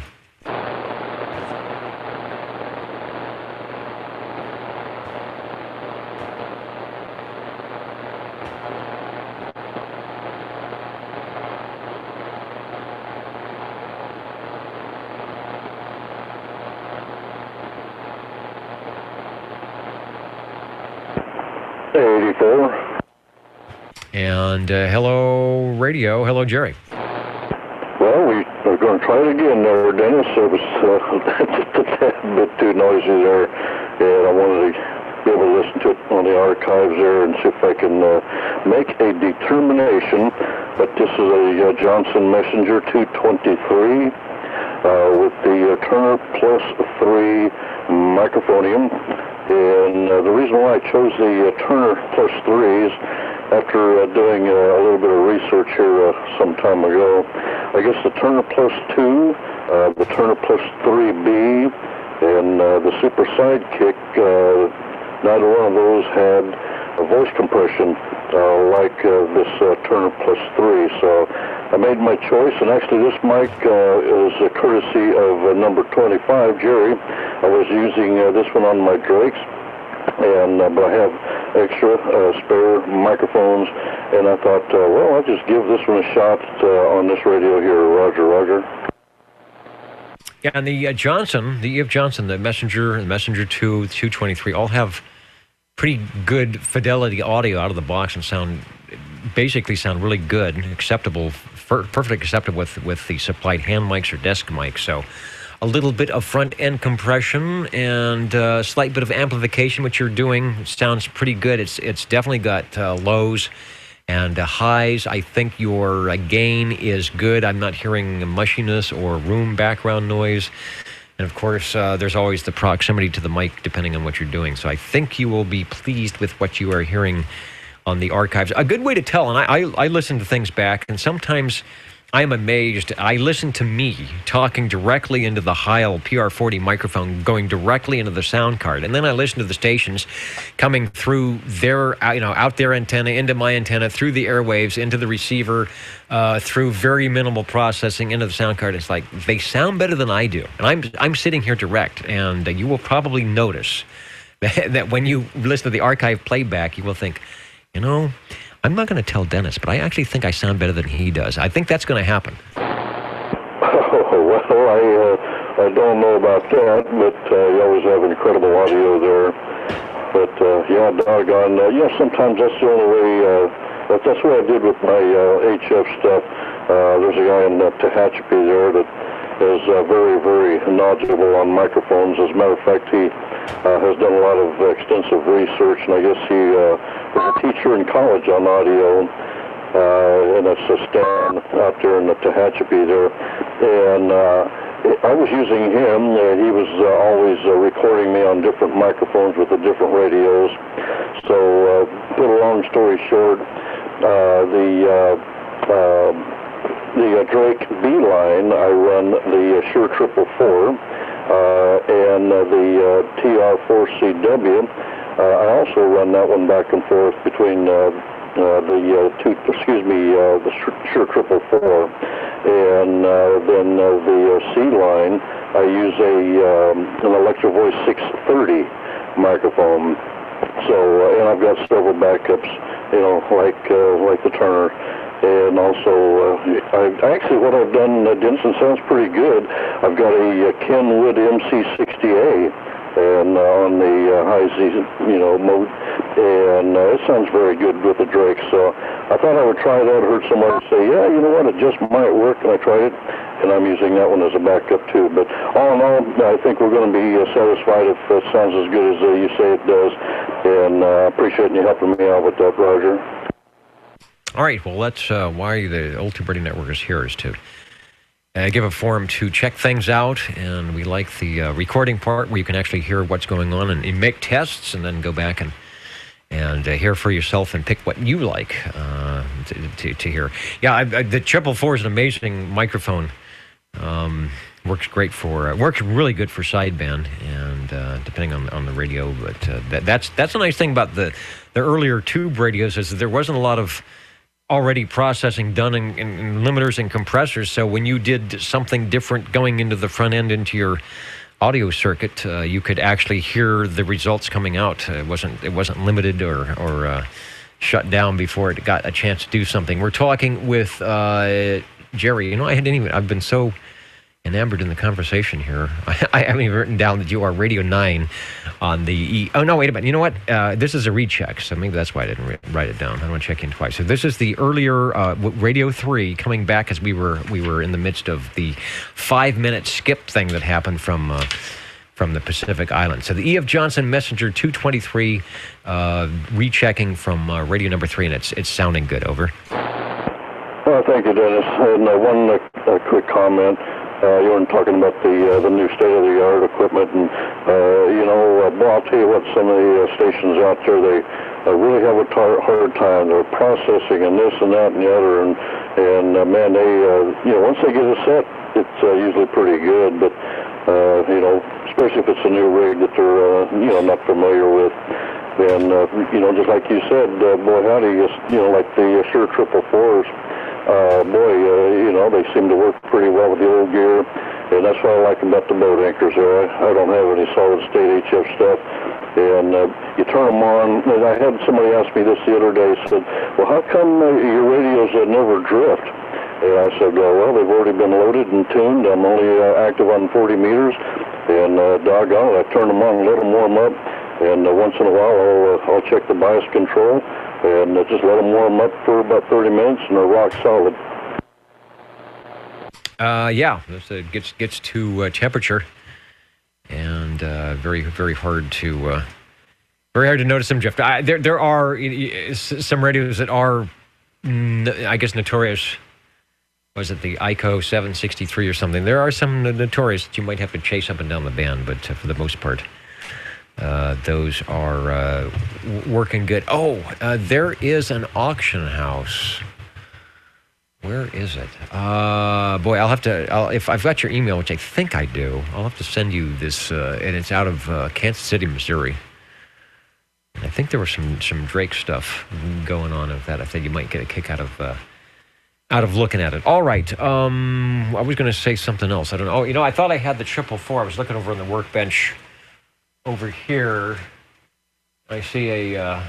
And hello, radio. Hello, Jerry. Well, we are going to try it again there, Dennis. It was just a bit too noisy there, and I wanted to be able to listen to it on the archives there and see if I can make a determination. But this is a Johnson Messenger 223 with the Turner Plus 3 microphonium. And the reason why I chose the Turner Plus 3 is after doing a little bit of research here some time ago, I guess the Turner Plus 2, the Turner Plus 3B, and the Super Sidekick, neither one of those had a voice compression like this Turner Plus 3. So I made my choice, and actually this mic is a courtesy of number 25, Jerry. I was using this one on my Drakes, and but I have extra spare microphones, and I thought, well, I'll just give this one a shot on this radio here. Roger. Yeah, and the Johnson, the E.F. Johnson, the Messenger, the Messenger 2, 223, all have pretty good fidelity audio out of the box and basically sound really good, acceptable, perfectly acceptable with the supplied hand mics or desk mics. So a little bit of front-end compression and a slight bit of amplification, which you're doing, sounds pretty good. It's definitely got lows and highs. I think your gain is good. I'm not hearing mushiness or room background noise. And of course, there's always the proximity to the mic depending on what you're doing. So I think you will be pleased with what you are hearing on the archives. A good way to tell, and I listen to things back, and sometimes I'm amazed. I listen to me talking directly into the Heil PR40 microphone, going directly into the sound card, and then I listen to the stations coming through their, out their antenna, into my antenna, through the airwaves, into the receiver, through very minimal processing into the sound card. It's like they sound better than I do, and I'm sitting here direct, and you will probably notice that when you listen to the archive playback, you will think, I'm not going to tell Dennis, but I actually think I sound better than he does. I think that's going to happen. Oh, well, I don't know about that, but you always have incredible audio there. But, yeah, doggone, sometimes that's the only way, that's what I did with my HF stuff. There's a guy in Tehachapi there that is very, very knowledgeable on microphones. As a matter of fact, he has done a lot of extensive research, and I guess he was a teacher in college on audio, and it's Stan out there in the Tehachapi there. And I was using him. He was always recording me on different microphones with the different radios. So, put a long story short, the Drake B line, I run the Shure 444, and the TR4CW. I also run that one back and forth between the Shure 444, and then the C line. I use an Electro Voice 630 microphone. So, and I've got several backups, like the Turner. And also, actually what I've done, Denson, sounds pretty good. I've got a Kenwood MC60A, and on the high Z, mode, and it sounds very good with the Drake. So I thought I would try that. I heard somebody say, yeah, you know what, it just might work, and I tried it, and I'm using that one as a backup too. But all in all, I think we're going to be satisfied if it sounds as good as you say it does, and I appreciate you helping me out with that, Roger. All right, well, that's why the Old Tube Radio Network is here, is to give a forum to check things out, and we like the recording part where you can actually hear what's going on and make tests, and then go back and hear for yourself and pick what you like to hear. Yeah, the 444 is an amazing microphone. Works great works really good for sideband, and depending on the radio. But that's a nice thing about the earlier tube radios, is that there wasn't a lot of already processing done in limiters and compressors. So when you did something different going into the front end into your audio circuit, you could actually hear the results coming out. It wasn't limited or shut down before it got a chance to do something. We're talking with Jerry. I've been so enamored in the conversation here. I haven't even written down that you are Radio 9 on the Oh, no, wait a minute. You know what? This is a recheck, so maybe that's why I didn't write it down. I don't want to check in twice. So this is the earlier Radio 3 coming back, as we were in the midst of the 5-minute skip thing that happened from from the Pacific Islands. So the E.F. Johnson Messenger 223, rechecking from radio number 3, and it's sounding good. Over. Thank you, Dennis. And one quick comment. You were talking about the new state-of-the-art equipment, and well, I'll tell you what, some of the stations out there, they really have a hard time. They're processing and this and that and the other, and man, they once they get it set, it's usually pretty good. But especially if it's a new rig that they're not familiar with, then just like you said, boy howdy, like the Shure 444s. They seem to work pretty well with the old gear, and that's what I like about the boat anchors there. I don't have any solid-state HF stuff, and you turn them on. And I had somebody ask me this the other day, said, well, how come your radios never drift? And I said, well, they've already been loaded and tuned. I'm only active on 40 meters, and doggone it, I turn them on and let them warm up, and once in a while I'll check the bias control, and just let them warm up for about 30 minutes, and they're rock solid. It gets to temperature, and very, very hard to notice them drift. There are some radios that are, I guess, notorious. Was it the ICO 763 or something? There are some notorious that you might have to chase up and down the band, but for the most part, those are working good. There is an auction house. Where is it? I'll have to. If I've got your email, which I think I do, I'll have to send you this. And it's out of Kansas City, Missouri. I think there was some Drake stuff going on with that. I think you might get a kick out of looking at it. All right. I was going to say something else. I don't know. I thought I had the 444. I was looking over on the workbench over here. I see I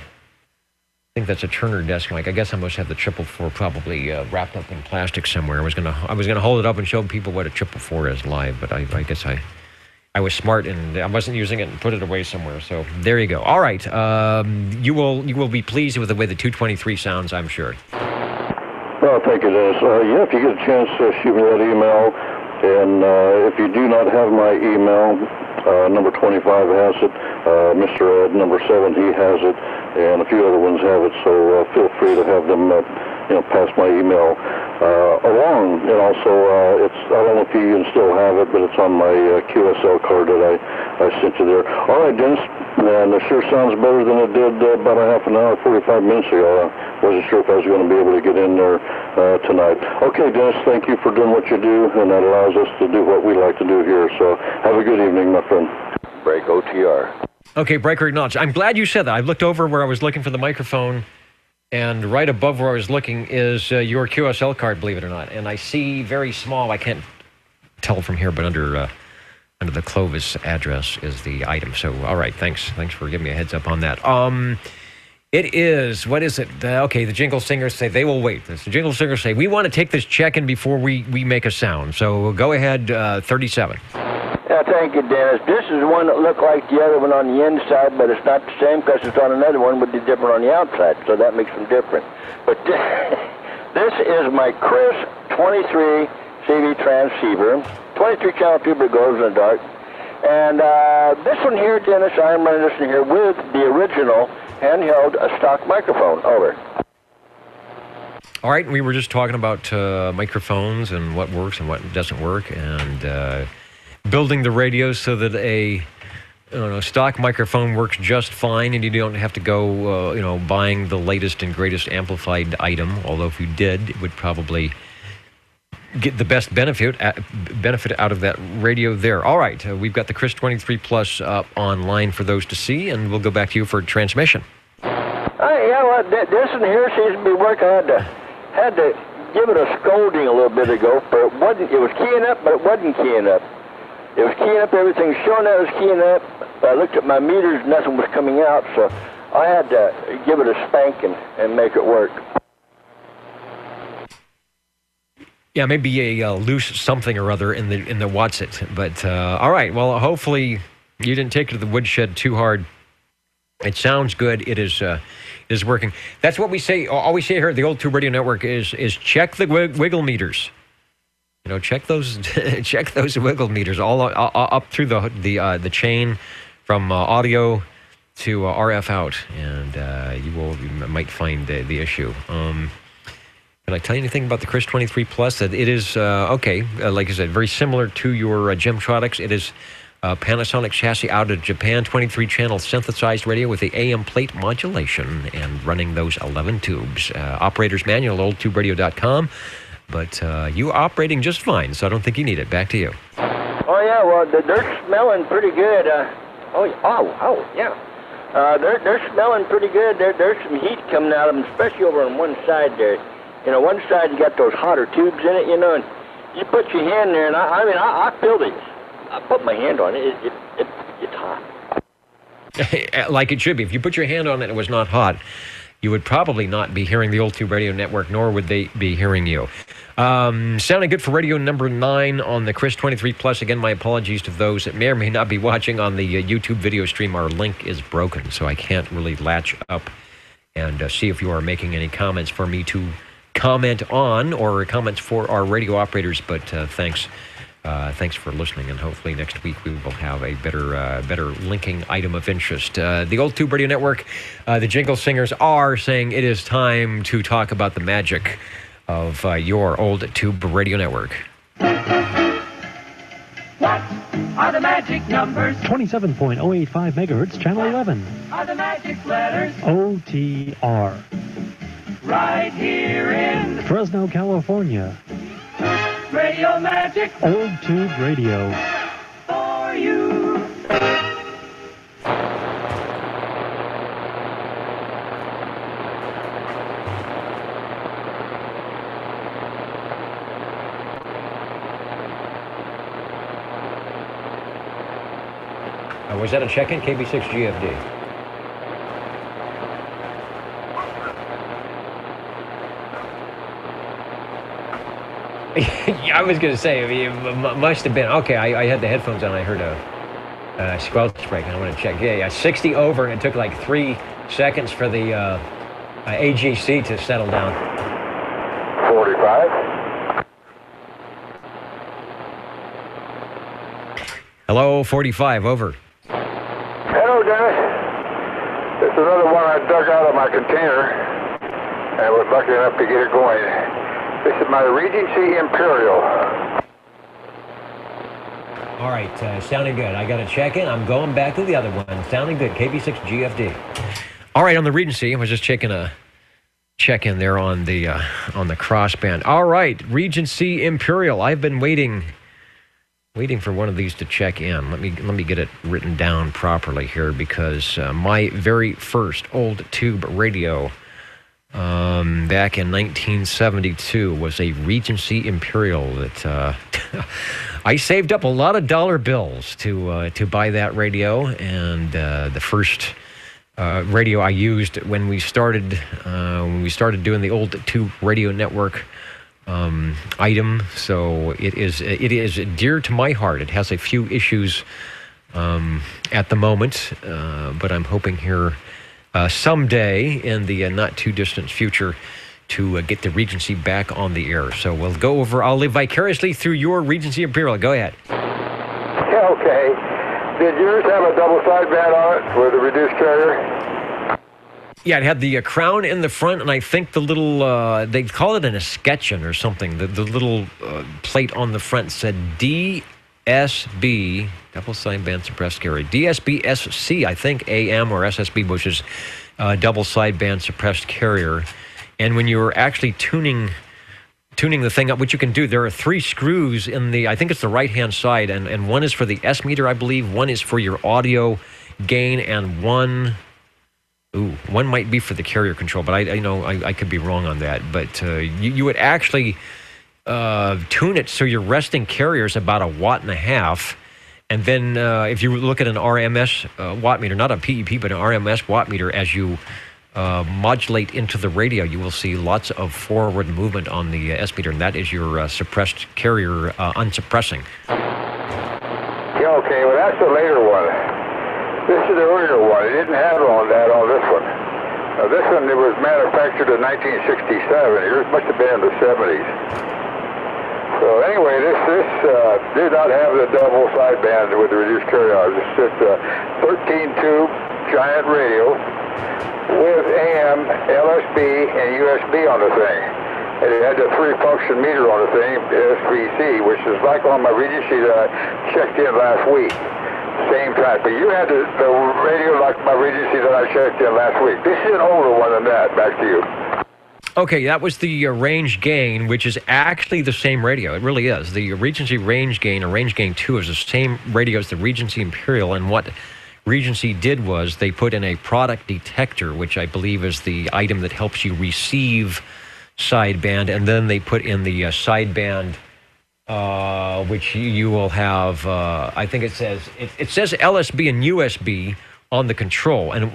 think that's a Turner desk mic. I guess I must have the 444 probably wrapped up in plastic somewhere. I was gonna hold it up and show people what a 444 is live, but I guess I was smart and I wasn't using it and put it away somewhere. So there you go. All right, you will be pleased with the way the 223 sounds, I'm sure. Well, thank you, Dennis. If you get a chance, shoot me that email, and if you do not have my email, number 25 has it. Mr. Ed, number 7, he has it, and a few other ones have it. So feel free to have them, pass my email along. And also, I don't know if you can still have it, but it's on my QSL card that I sent you there. All right, Dennis, and it sure sounds better than it did about a half an hour, 45 minutes ago. I wasn't sure if I was going to be able to get in there tonight. Okay, Dennis, thank you for doing what you do, and that allows us to do what we like to do here. So have a good evening, my friend. Break OTR. Okay, breaker acknowledged. I'm glad you said that. I looked over where I was looking for the microphone, and right above where I was looking is your QSL card, believe it or not. And I see very small, I can't tell from here, but under the Clovis address is the item. So, all right, thanks for giving me a heads up on that. It is, what is it? The jingle singers say they will wait. The jingle singers say, we want to take this check-in before we make a sound. So go ahead, 37. Yeah, thank you, Dennis. This is one that looked like the other one on the inside, but it's not the same because it's on another one, but it's different on the outside, so that makes them different. But this is my Chris 23 CV transceiver, 23 channel tubular glows in the dark. And this one here, Dennis, I'm running this one here with the original handheld stock microphone. Over. All right, we were just talking about microphones and what works and what doesn't work, and building the radio so that a stock microphone works just fine, and you don't have to go buying the latest and greatest amplified item. Although if you did, it would probably get the best benefit out of that radio there. All right, we've got the Chris 23 Plus up online for those to see, and we'll go back to you for transmission. This one here seems to be working. I had to give it a scolding a little bit ago, but it was keying up, but it wasn't keying up. It was keying up, everything showing that it was keying up. I looked at my meters, nothing was coming out, so I had to give it a spanking and make it work. Yeah, maybe a loose something or other in the Watson. But all right, well, hopefully you didn't take it to the woodshed too hard. It sounds good. It is working. That's what we say. All we say here at the Old Tube Radio Network is check the wiggle meters. check those check those wiggle meters all up through the chain from audio to RF out, and you might find the issue. Can I tell you anything about the Chris 23 Plus? That it is like I said, very similar to your Gemtronics. It is Panasonic chassis out of Japan, 23-channel synthesized radio with the AM plate modulation and running those 11 tubes. Operator's manual, oldtuberadio.com. But you're operating just fine, so I don't think you need it. Back to you. Oh, yeah, well, they're smelling pretty good. Yeah. They're smelling pretty good. There's some heat coming out of them, especially over on one side there. One side you got those hotter tubes in it, and you put your hand there, and I feel it. I put my hand on it. It's hot. Like it should be. If you put your hand on it and it was not hot, you would probably not be hearing the Old Tube Radio Network, nor would they be hearing you. Sounding good for radio number 9 on the Chris 23 Plus. Again, my apologies to those that may or may not be watching on the YouTube video stream. Our link is broken, so I can't really latch up and see if you are making any comments for me to comment on or comments for our radio operators. But thanks for listening, and hopefully next week we will have a better linking item of interest. The Old Tube Radio Network, the Jingle Singers are saying it is time to talk about the magic of your Old Tube Radio Network. What are the magic numbers? 27.085 megahertz, channel 11. Are the magic letters? OTR. Right here in Fresno, California. Radio Magic. Old Tube Radio. For you. Was that a check-in? KB6 GFD. Yeah, I was going to say, it must have been. Okay, I had the headphones on. I heard a squelch break, and I want to check. Yeah, 60 over, and it took like 3 seconds for the AGC to settle down. 45. Hello, 45, over. Hello, Dennis. This is another one I dug out of my container and was lucky enough to get it going. This is my Regency Imperial. All right, sounding good. I got to check in. I'm going back to the other one. Sounding good. KB6 GFD. All right, on the Regency, I was just checking a check-in there on the crossband. All right, Regency Imperial. I've been waiting for one of these to check in. Let me get it written down properly here, because my very first Old Tube radio back in 1972 was a Regency Imperial that I saved up a lot of dollar bills to buy that radio, and the first radio I used when we started doing the Old Tube Radio Network item. So it is dear to my heart. It has a few issues at the moment, but I'm hoping here someday in the not too distant future to get the Regency back on the air. So we'll go over. I'll live vicariously through your Regency Imperial. Go ahead. Okay. Did yours have a double sideband on it with a reduced carrier? Yeah, it had the crown in the front, and I think the little, they call it an escutcheon or something. The little plate on the front said DSB, double sideband suppressed carrier. DSB-SC, I think, AM or SSB, which is double sideband suppressed carrier. And when you were actually tuning the thing up, which you can do, there are 3 screws in the, I think it's the right-hand side, and one is for the S meter, I believe, one is for your audio gain, and one might be for the carrier control, but I could be wrong on that. But you would actually tune it so your resting carrier is about 1.5 watts. And then if you look at an RMS watt meter, not a PEP, but an RMS watt meter, as you modulate into the radio, you will see lots of forward movement on the S meter, and that is your suppressed carrier unsuppressing. Yeah, okay, well, that's the later one. This is the earlier one. It didn't have all that on this one. This one, it was manufactured in 1967. Yours must have been in the 70s. So So anyway, this did not have the double sideband with the reduced carrier. It's just a 13-tube giant radio with AM, LSB, and USB on the thing. And it had the 3-function meter on the thing, SVC, which is like on my Regency that I checked in last week. Same time. But you had the radio like my Regency that I checked in last week. This is an older one than that. Back to you. Okay, that was the Range Gain, which is actually the same radio. It really is. The Regency Range Gain, or Range Gain 2, is the same radio as the Regency Imperial. And what Regency did was they put in a product detector, which I believe is the item that helps you receive sideband, and then they put in the sideband, which you will have. I think it says LSB and USB on the control, and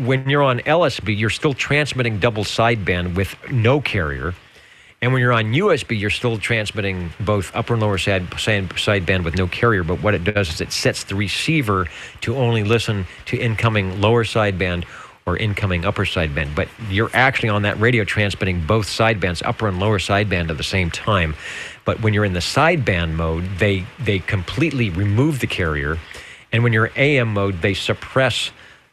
when you're on LSB, you're still transmitting double sideband with no carrier, and when you're on USB, you're still transmitting both upper and lower sideband with no carrier. But what it does is it sets the receiver to only listen to incoming lower sideband or incoming upper sideband. But you're actually on that radio transmitting both sidebands, upper and lower sideband, at the same time. But when you're in the sideband mode, they completely remove the carrier. And when you're AM mode, they suppress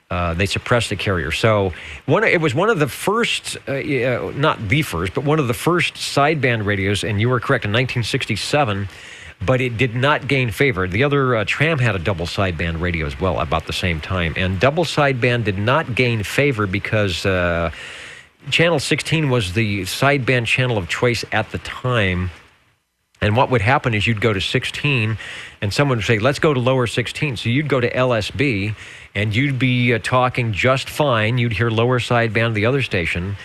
the carrier. So it was one of the first, not the first, but one of the first sideband radios, and you were correct, in 1967, but it did not gain favor. The other Tram had a double sideband radio as well about the same time, and double sideband did not gain favor because channel 16 was the sideband channel of choice at the time. And what would happen is you'd go to 16, and someone would say, let's go to lower 16. So you'd go to LSB, and you'd be talking just fine. You'd hear lower sideband, the other station.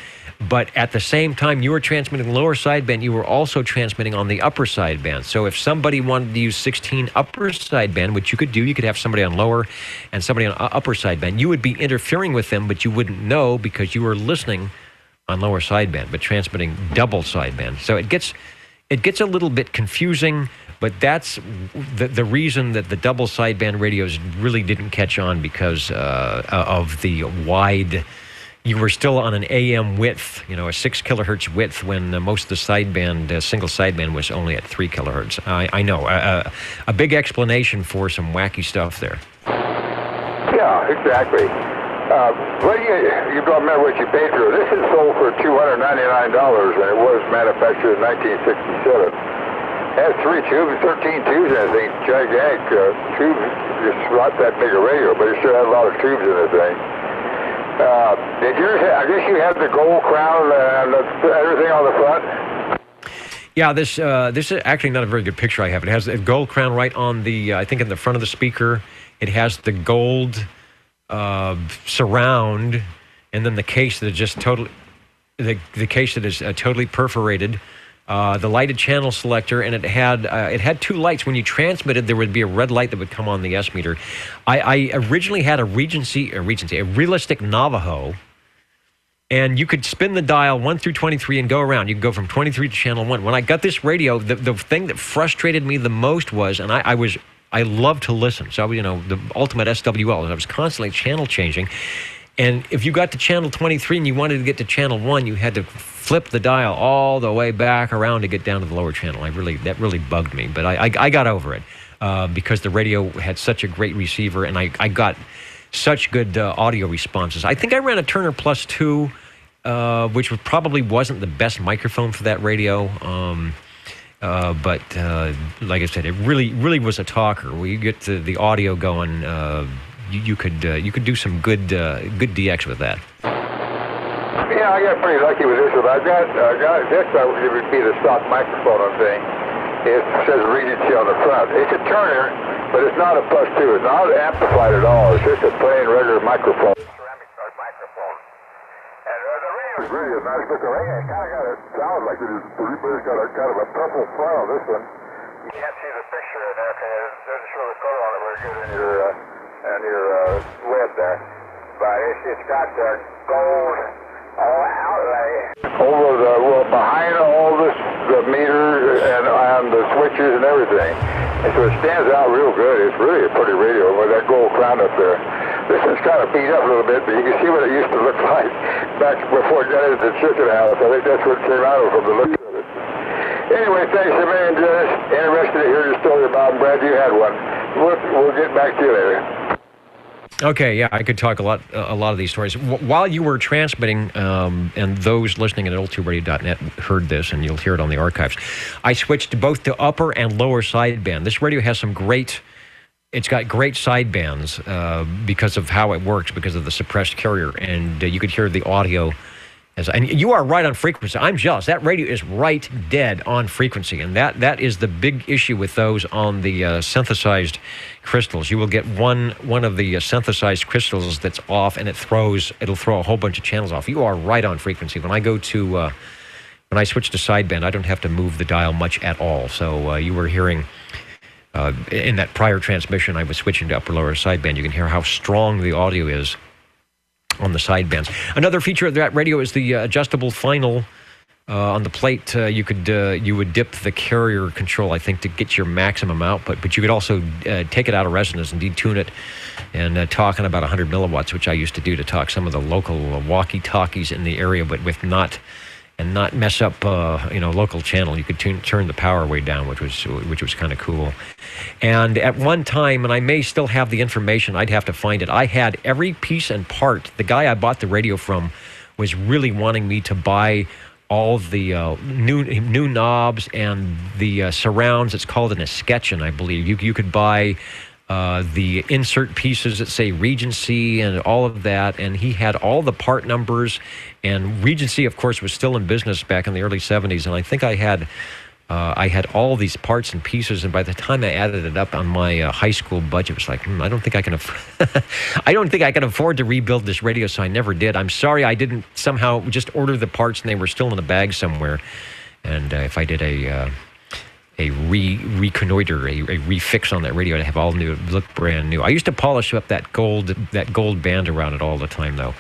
But at the same time you were transmitting lower sideband, you were also transmitting on the upper sideband. So if somebody wanted to use 16 upper sideband, which you could do, you could have somebody on lower and somebody on upper sideband. You would be interfering with them, but you wouldn't know because you were listening on lower sideband, but transmitting double sideband. So it gets a little bit confusing, but that's the reason that the double sideband radios really didn't catch on, because of the wide. You were still on an AM width, a 6 kilohertz width, when most of the sideband, single sideband, was only at 3 kilohertz. I know, a big explanation for some wacky stuff there. Yeah, exactly. You don't remember what you paid for it. This is sold for $299, and it was manufactured in 1967. It has 3 tubes, 13 tubes, and I think gigantic tubes. Just not that big a radio, but it sure had a lot of tubes in the thing. Did yours? I guess you had the gold crown and everything on the front. Yeah, this is actually not a very good picture I have. It has a gold crown right on the, I think, in the front of the speaker. It has the gold surround, and then the case that is just totally, the case that is totally perforated. The lighted channel selector, and it had 2 lights. When you transmitted, there would be a red light that would come on the S meter. I originally had a realistic Navajo, and you could spin the dial 1 through 23 and go around. You could go from 23 to channel 1. When I got this radio, the thing that frustrated me the most was, and I love to listen. So, the ultimate SWL. I was constantly channel changing. And if you got to channel 23 and you wanted to get to channel 1, you had to flip the dial all the way back around to get down to the lower channel. That really bugged me. But I got over it because the radio had such a great receiver, and I got such good audio responses. I think I ran a Turner Plus 2, which probably wasn't the best microphone for that radio. But like I said, it really was a talker. When you get the audio going, you could do some good DX with that. Yeah, I got pretty lucky with this one. I got this. It would be the stock microphone thing. It says Regency on the front. It's a Turner, but it's not a Plus 2. It's not amplified at all. It's just a plain regular microphone. Ceramic microphone. And the radio is nice, but the radio kind of got a sound like it is. It's got a kind of a purple front on this one. You can't see the picture in there because it doesn't show the color on it very good in your web there. But it's got gold outlay behind all this, the meter and the switches and everything. And so it stands out real good. It's really a pretty radio with that gold crown up there. This one's kind of beat up a little bit, but you can see what it used to look like back before it got into the chicken house. I think that's what it came out of from the look of it. Anyway, thanks a million, Dennis. Interested to hear your story, Bob. I'm glad you had one. We'll get back to you later. Okay, yeah, I could talk a lot of these stories. While you were transmitting, and those listening at oldtuberadio.net heard this, and you'll hear it on the archives, I switched both to upper and lower sideband. This radio has it's got great sidebands because of how it works, because of the suppressed carrier, and you could hear the audio. And you are right on frequency. I'm jealous. That radio is right dead on frequency, and that is the big issue with those on the synthesized crystals. You will get one of the synthesized crystals that's off, and it'll throw a whole bunch of channels off. You are right on frequency. When I switch to sideband, I don't have to move the dial much at all. So you were hearing in that prior transmission, I was switching to upper lower sideband. You can hear how strong the audio is on the sidebands. Another feature of that radio is the adjustable final on the plate. You would dip the carrier control, I think, to get your maximum output, but you could also take it out of resonance and detune it and talk on about 100 milliwatts, which I used to do to talk some of the local walkie-talkies in the area, but with not mess up local channel. You could turn the power way down, which was kind of cool. And at one time, and I may still have the information, I'd have to find it, I had every piece and part. The guy I bought the radio from was really wanting me to buy all the new knobs and the surrounds. It's called an escutcheon, I believe. You could buy the insert pieces that say Regency and all of that, and he had all the part numbers. And Regency, of course, was still in business back in the early 70s, and I think I had all these parts and pieces. And by the time I added it up on my high school budget, it was like, I don't think I can I don't think I can afford to rebuild this radio, so I never did. I'm sorry I didn't somehow just order the parts and they were still in a bag somewhere. And if I did a reconnoiter, a refix on that radio to have all new, look brand new. I used to polish up that gold band around it all the time, though.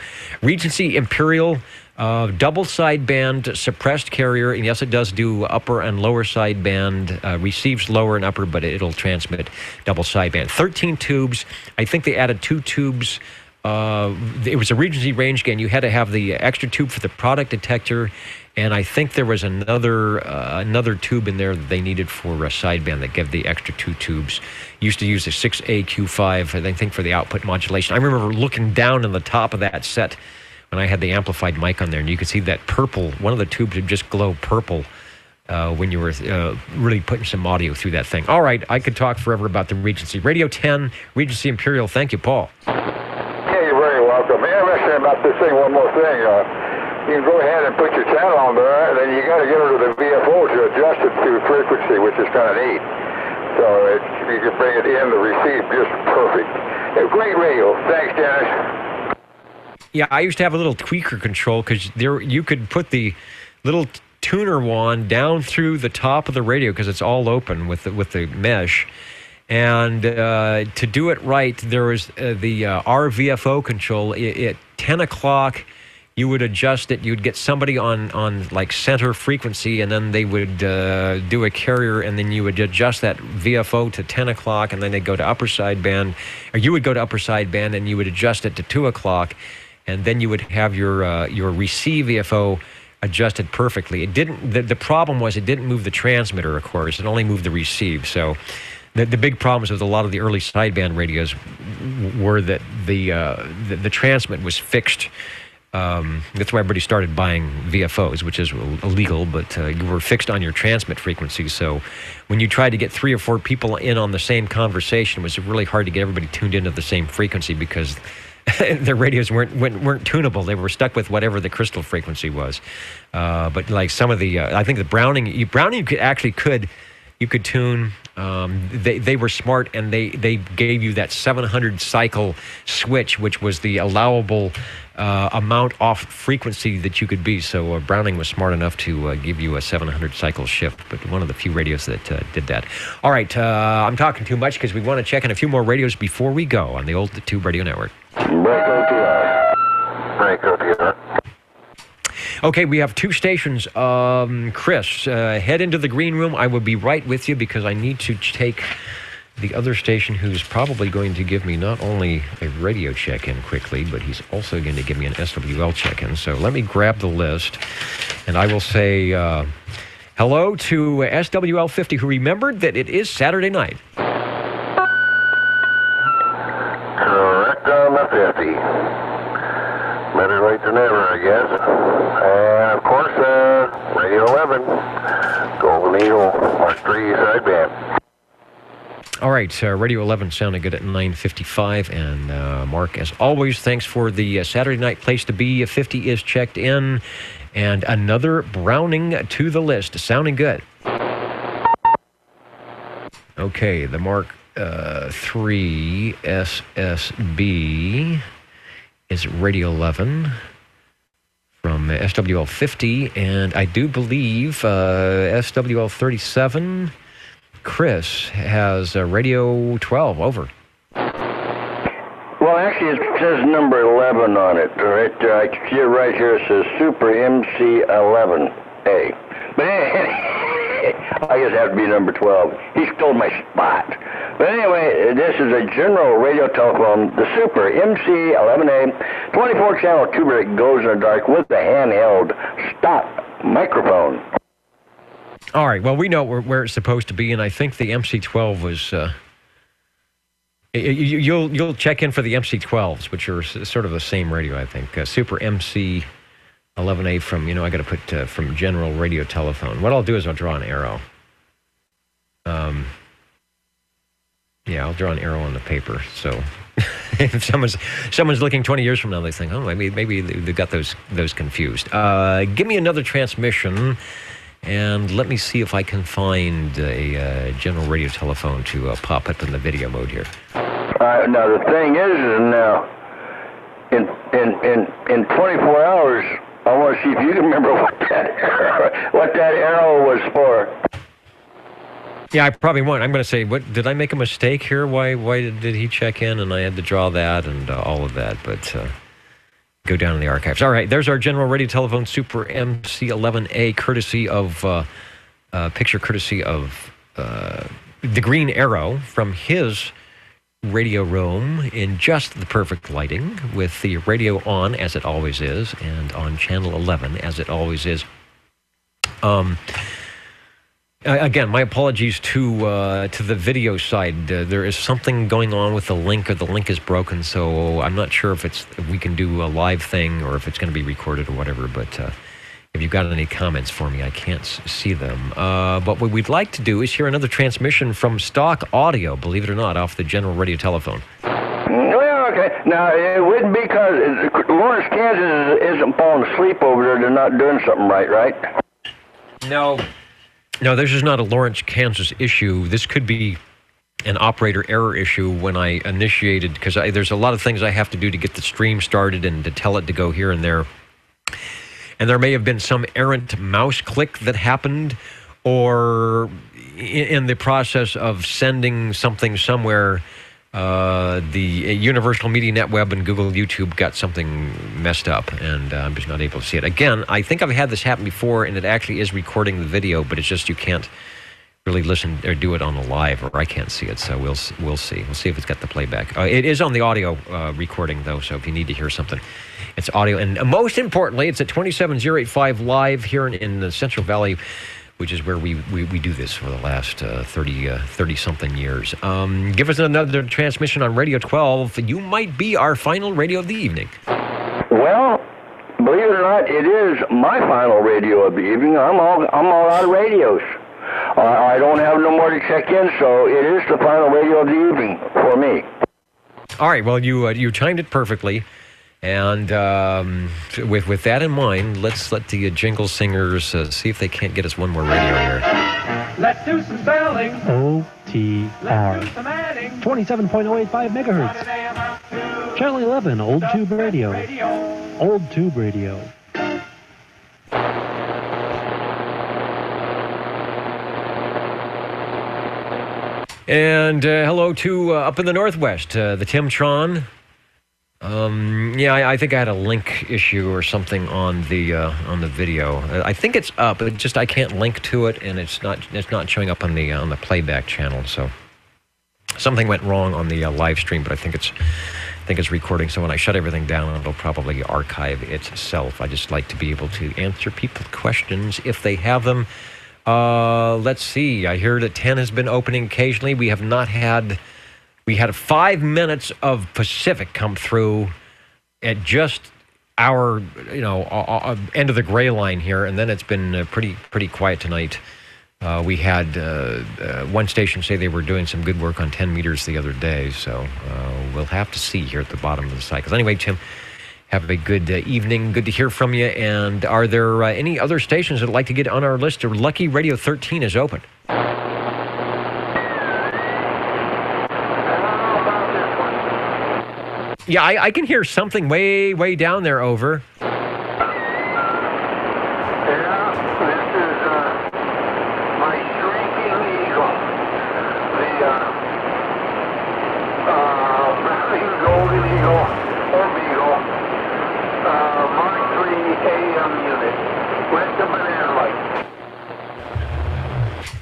Regency Imperial, double sideband, suppressed carrier, and yes, it does do upper and lower sideband, receives lower and upper, but it'll transmit double sideband. 13 tubes. I think they added 2 tubes. It was a Regency range gain. You had to have the extra tube for the product detector, and I think there was another tube in there that they needed for a sideband that gave the extra 2 tubes. Used to use a 6AQ5, I think, for the output modulation. I remember looking down on the top of that set when I had the amplified mic on there, and you could see that purple. One of the tubes would just glow purple when you were really putting some audio through that thing. All right, I could talk forever about the Regency. Radio 10, Regency Imperial. Thank you, Paul. Yeah, you're very welcome. Interesting about this thing, one more thing. You can go ahead and put your channel on there, and then you got to get her to the VFO to adjust it to frequency, which is kind of neat. So you can bring it in to receive just perfect. Great radio. Thanks, Dennis. Yeah, I used to have a little tweaker control because you could put the little tuner wand down through the top of the radio because it's all open with the mesh. And to do it right, there was the RVFO control. At 10 o'clock, you would adjust it. You'd get somebody on like center frequency, and then they would do a carrier, and then you would adjust that VFO to 10 o'clock, and then they'd go to upper sideband, or you would go to upper sideband, and you would adjust it to 2 o'clock, and then you would have your receive VFO adjusted perfectly. It didn't. The problem was it didn't move the transmitter, of course. It only moved the receive. So the big problems with a lot of the early sideband radios were that the transmit was fixed. That's why everybody started buying VFOs, which is illegal, but you were fixed on your transmit frequency. So when you tried to get 3 or 4 people in on the same conversation, it was really hard to get everybody tuned into the same frequency because their radios weren't tunable. They were stuck with whatever the crystal frequency was. But like some of the, I think the Browning you could tune. They were smart, and they gave you that 700 cycle switch, which was the allowable amount off frequency that you could be. So Browning was smart enough to give you a 700 cycle shift, but one of the few radios that did that. All right, I'm talking too much because we want to check in a few more radios before we go on the Old Tube Radio Network. Break OTR. Okay, we have 2 stations. Chris, head into the green room. I will be right with you because I need to take the other station, who's probably going to give me not only a radio check-in quickly, but he's also going to give me an SWL check-in. So let me grab the list, and I will say Hello to SWL50, who remembered that it is Saturday night. Correct on the 50. Better late than never, I guess. And, of course, Radio 11, Golden Eagle, Mark 3 sideband. All right, Radio 11 sounded good at 9:55, and Mark, as always, thanks for the Saturday night place to be. 50 is checked in, and another Browning to the list, sounding good. Okay, the Mark 3 SSB is Radio 11 from SWL 50, and I do believe SWL 37, Chris, has Radio 12. Over. Well, actually, it says number 11 on it. Right, I see it right here. It says Super MC11A. But I guess it has to be number 12. He stole my spot. But anyway, this is a general radio telephone, the Super MC11A, 24-channel tuber that goes in the dark with the handheld stop microphone. All right. Well, we know where it's supposed to be, and I think the MC12 was. You'll check in for the MC12s, which are sort of the same radio, I think. Super MC11A from, I got to put from general radio telephone. What I'll do is I'll draw an arrow. Yeah, I'll draw an arrow on the paper. So if someone's looking 20 years from now, they think, oh, maybe they got those confused. Give me another transmission, and let me see if I can find a general radio telephone to pop up in the video mode here. Now the thing is now, in 24 hours, I want to see if you can remember what that arrow was for. Yeah, I probably won't. I'm going to say, what did I make a mistake here? Why did he check in and I had to draw that and all of that? But go down in the archives. All right, there's our general radio telephone, Super MC11A, courtesy of picture courtesy of the Green Arrow from his radio room in just the perfect lighting, with the radio on as it always is, and on channel 11 as it always is. Again, my apologies to the video side. There is something going on with the link, or the link is broken, so I'm not sure if we can do a live thing or if it's going to be recorded or whatever, but if you've got any comments for me, I can't see them. But what we'd like to do is hear another transmission from stock audio, believe it or not, off the general radio telephone. Well, okay. Now, it wouldn't be because Lawrence, Kansas isn't falling asleep over there. They're not doing something right? No, this is not a Lawrence, Kansas issue. This could be an operator error issue when I initiated, because there's a lot of things I have to do to get the stream started and to tell it to go here and there. And there may have been some errant mouse click that happened, or in the process of sending something somewhere, the Universal Media Net Web and Google YouTube got something messed up, and I'm just not able to see it. Again, I think I've had this happen before, and it actually is recording the video, but it's just you can't really listen or do it on the live, or I can't see it, so we'll see. We'll see if it's got the playback. It is on the audio recording, though, so if you need to hear something, it's audio. And most importantly, it's at 27085 live here in the Central Valley, which is where we do this for the last 30-something years. Give us another transmission on Radio 12. You might be our final radio of the evening. Well, believe it or not, it is my final radio of the evening. I'm all out of radios. I don't have no more to check in, so it is the final radio of the evening for me. All right, well, you timed it perfectly. And with that in mind, let's let the jingle singers see if they can't get us one more radio here. Let's do some spelling. OTR. 27.085 megahertz. Channel 11, Old Tube Radio. Old Tube Radio. And hello to up in the Northwest, the Timtron. I think I had a link issue or something on the video. I think it's up, but just I can't link to it, and it's not showing up on the playback channel. So something went wrong on the live stream, but I think it's recording. So when I shut everything down, it'll probably archive itself. I just like to be able to answer people's questions if they have them. Let's see. I hear that 10 has been opening occasionally. We had 5 minutes of Pacific come through at just our, end of the gray line here, and then it's been pretty quiet tonight. We had one station say they were doing some good work on 10 meters the other day, so we'll have to see here at the bottom of the cycles. Anyway, Tim, have a good evening. Good to hear from you. And are there any other stations that would like to get on our list? Or Lucky Radio 13 is open. Yeah, I can hear something way down there, over.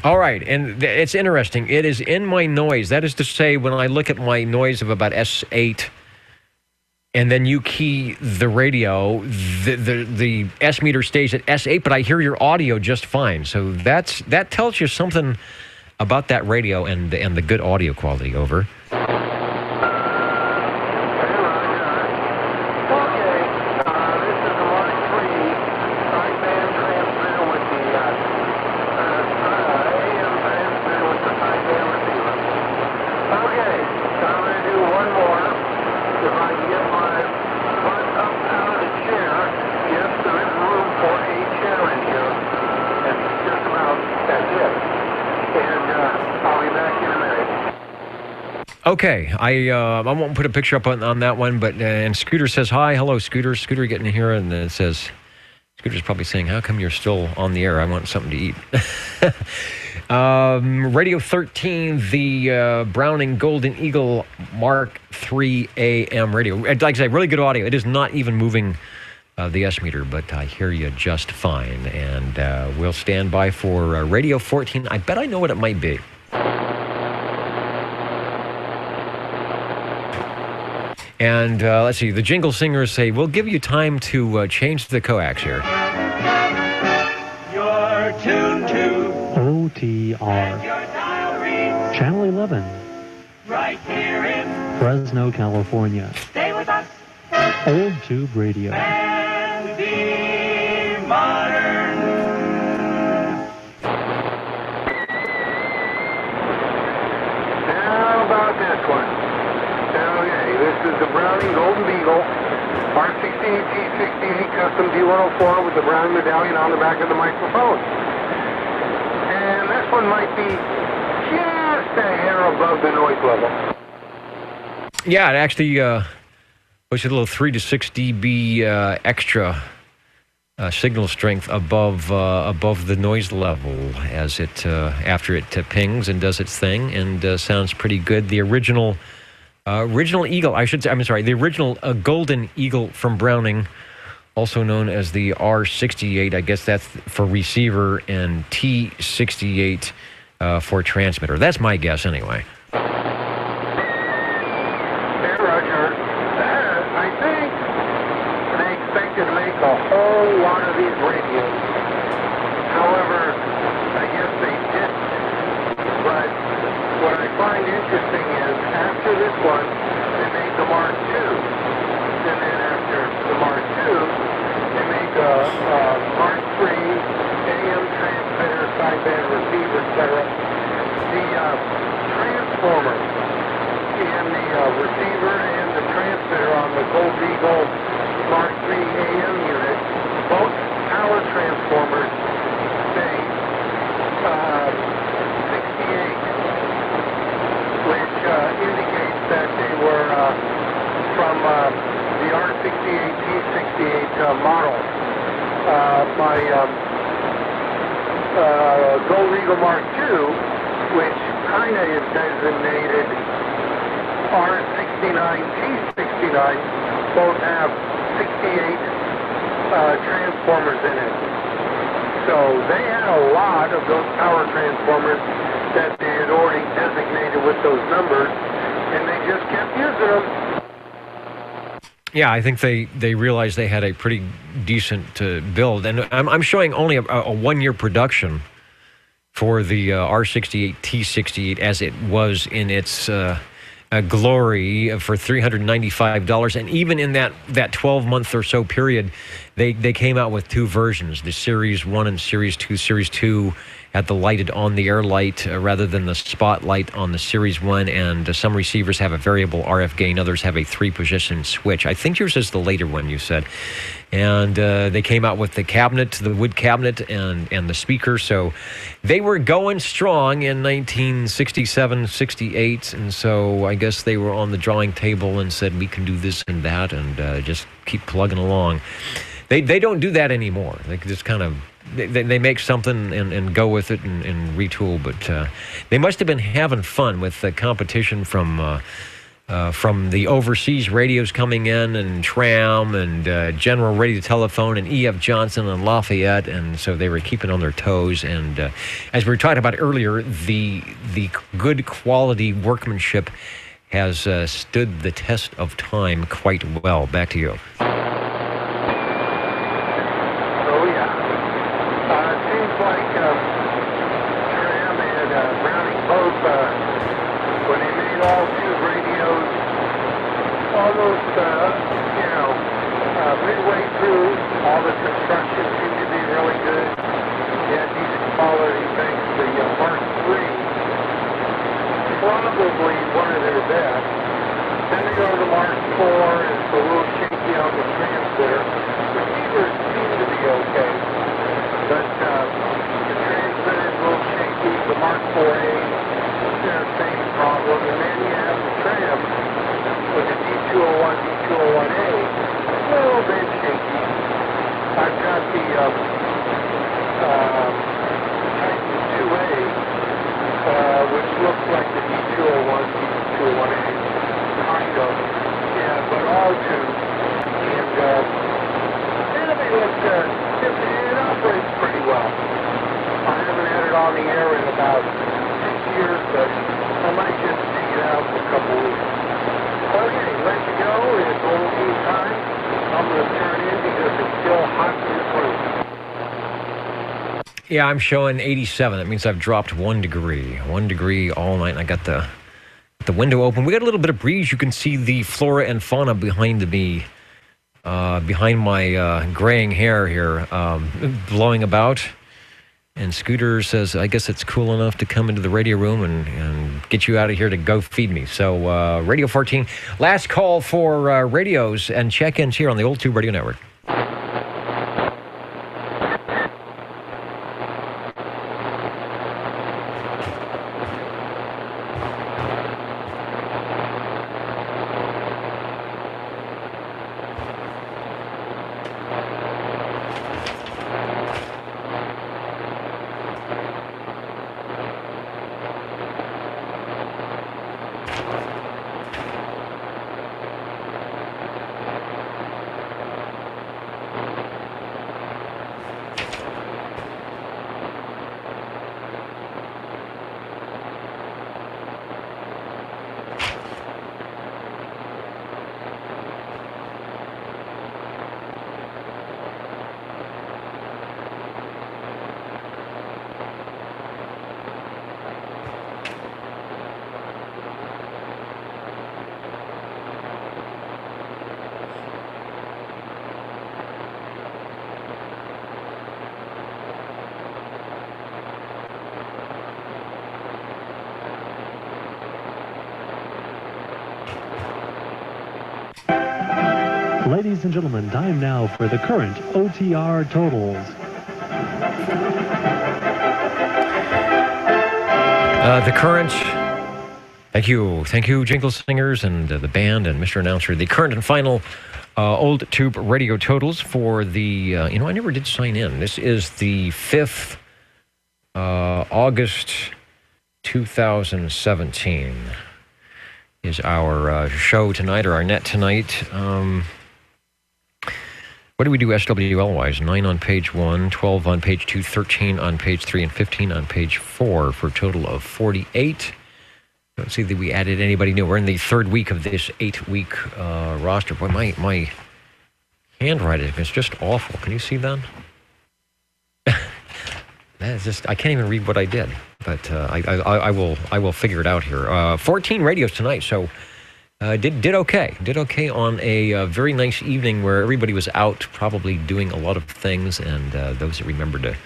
All right, and it's interesting. It is in my noise. That is to say, when I look at my noise of about S8, and then you key the radio, the S meter stays at S8, but I hear your audio just fine. So that tells you something about that radio and the good audio quality, over. Okay, I won't put a picture up on that one, but and Scooter says hi. Hello, Scooter. Scooter getting here, and it says, Scooter's probably saying, how come you're still on the air? I want something to eat. Radio 13, the Browning Golden Eagle Mark III AM radio. Like I say, really good audio. It is not even moving the S meter, but I hear you just fine. And we'll stand by for Radio 14. I bet I know what it might be. And let's see, the jingle singers say, we'll give you time to change the coax here. You're tuned to OTR, Channel 11, right here in Fresno, California. Stay with us Old Tube Radio. and be modern. How about this one? Okay, this is the Browning Golden Beagle R68T68 Custom D104 with the Browning medallion on the back of the microphone. And this one might be just a hair above the noise level. Yeah, it actually was a little 3 to 6 dB extra signal strength above the noise level as it after it pings and does its thing, and sounds pretty good. The original Eagle, the original Golden Eagle from Browning, also known as the R68. I guess that's for receiver, and T68 for transmitter. That's my guess, anyway. Hey, Roger. I think they expected to make a whole lot of these radios. However, I guess they didn't. But what I find interesting is, after this one, they made the Mark II. And then after the Mark II, they make a Mark III AM transmitter, sideband receiver, etc. The transformer in the receiver and the transmitter on the Gold Eagle Mark III AM unit, both power transformers say 68, which indicates that they were from the R68 T68 model. My Gold Eagle Mark II, which kind of is designated R69 T69, both have 68 transformers in it. So they had a lot of those power transformers that they had already designated with those numbers, and they just kept using them. Yeah, I think they realized they had a pretty decent build, and I'm showing only a 1-year production for the R68 T68 as it was in its glory for $395. And even in that 12-month or so period, they came out with two versions, the Series 1 and Series 2. Series 2 had the lighted on-the-air light rather than the spotlight on the Series 1, and some receivers have a variable RF gain, others have a 3-position switch. I think yours is the later one, you said. And they came out with the cabinet, the wood cabinet, and the speaker. So they were going strong in 1967, 68, and so I guess they were on the drawing table and said, we can do this and that, and just keep plugging along. They don't do that anymore. They just kind of they make something and go with it and retool. But they must have been having fun with the competition from the overseas radios coming in, and Tram and General Radio Telephone and E.F. Johnson and Lafayette, and so they were keeping on their toes. And as we were talking about earlier, the good quality workmanship has stood the test of time quite well. Back to you. Midway through, all the construction seemed to be really good. You had decent quality things. The Mark III, probably one of their best. Then they go to the Mark IV, and it's a little shaky on the transmitter. Receivers seem to be okay, but the transmitter is a little shaky. The Mark IVA, same problem. And then you have the Tram with the D201, D201A. A little bit shaky. I've got the Titan 2A, which looks like the D201, D201A, kind of. Yeah, but all two. And they look, it operates pretty well. I haven't had it on the air in about 6 years, but I might just take it out for a couple weeks. Okay, let's go. It's old tea time. I'm going to turn in because it's still hot in this room. Yeah, I'm showing 87. That means I've dropped 1 degree. 1 degree all night, and I got the window open. We got a little bit of breeze. You can see the flora and fauna behind me, behind my graying hair here, blowing about. And Scooter says, I guess it's cool enough to come into the radio room and get you out of here to go feed me. So Radio 14, last call for radios and check-ins here on the Old Tube Radio Network. Ladies and gentlemen, time now for the current OTR totals. The current, thank you, Jingle Singers and the band and Mr. Announcer. The current and final Old Tube radio totals for the, I never did sign in. This is the 5th August 2017 is our show tonight, or our net tonight. What do we do SWL-wise? 9 on page 1, 12 on page 2, 13 on page 3, and 15 on page 4 for a total of 48. Don't see that we added anybody new. We're in the 3rd week of this 8-week roster. Boy, my handwriting is just awful. Can you see that? That's just, I can't even read what I did, but I will figure it out here. 14 radios tonight, so did okay. Did okay on a very nice evening where everybody was out, probably doing a lot of things, and those that remembered to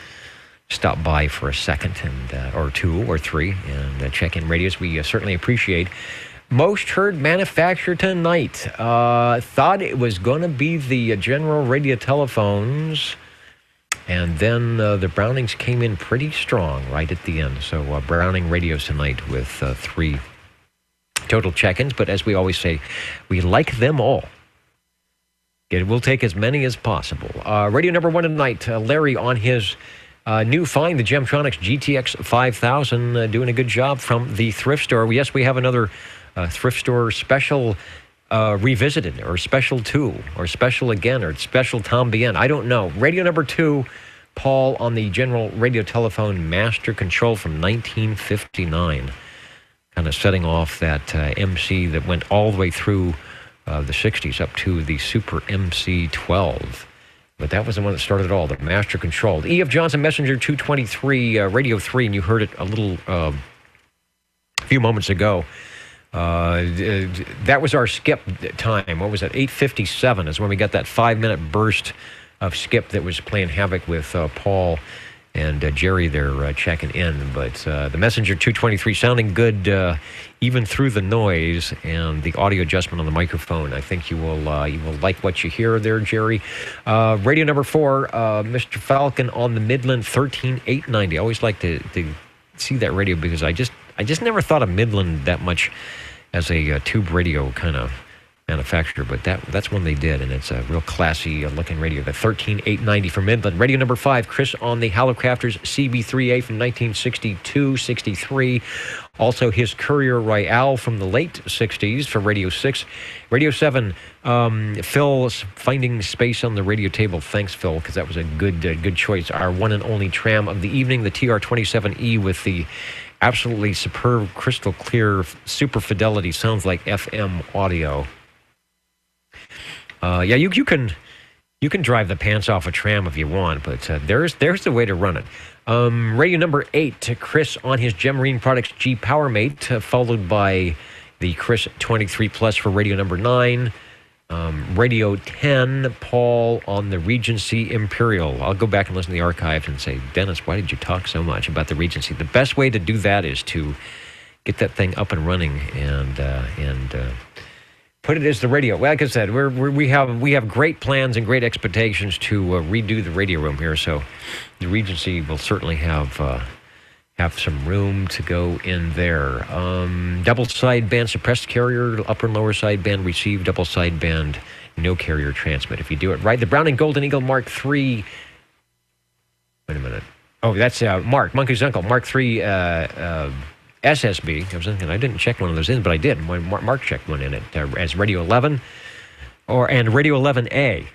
stop by for a second and or two or three and check in radios, we certainly appreciate. Most heard manufacturer tonight. Thought it was going to be the General Radio Telephones, and then the Brownings came in pretty strong right at the end. So Browning radios tonight with 3 total check-ins, but as we always say, we like them all. We'll take as many as possible. Radio number 1 tonight, Larry on his new find, the Gemtronics GTX 5000, doing a good job from the thrift store. Yes, we have another thrift store special revisited, or special 2, or special again, or special Tom Bien. I don't know. Radio number 2, Paul on the General Radio Telephone Master Control from 1959. Kind of setting off that MC that went all the way through the 60s up to the Super MC-12. But that was the one that started it all, the Master Control. E.F. Johnson Messenger 223, Radio 3, and you heard it a little a few moments ago. That was our skip time. What was that? 8:57 is when we got that 5-minute burst of skip that was playing havoc with Paul and Jerry there checking in. But the Messenger 223 sounding good even through the noise and the audio adjustment on the microphone. I think you will like what you hear there, Jerry. Radio number 4, Mr. Falcon on the Midland 13890. I always like to see that radio because I just never thought of Midland that much as a tube radio kind of manufacturer, but that's one they did, and it's a real classy looking radio. The 13890 from Midland. Radio number 5, Chris on the Halocrafters CB3A from 1962-63. Also his Courier Royale from the late 60s for Radio 6. Radio 7, Phil finding space on the radio table. Thanks, Phil, because that was a good choice. Our one and only tram of the evening, the TR-27E with the absolutely superb, crystal clear, super fidelity. Sounds like FM audio. Yeah, you can drive the pants off a tram if you want, but there's the way to run it. Radio number 8, Chris on his Gemarine Products G PowerMate, followed by the Chris 23 Plus for radio number 9. Radio 10, Paul on the Regency Imperial. I'll go back and listen to the archive and say, Dennis, why did you talk so much about the Regency? The best way to do that is to get that thing up and running and put it as the radio. Well, like I said, we have great plans and great expectations to redo the radio room here. So the Regency will certainly have some room to go in there. Double sideband suppressed carrier, upper and lower sideband receive, double sideband no carrier transmit. If you do it right, the Browning Golden Eagle Mark III. Wait a minute. Oh, that's Monkey's Uncle Mark III. SSB. I was thinking I didn't check one of those in, but I did. Mark checked one in it as Radio 11 and Radio 11A.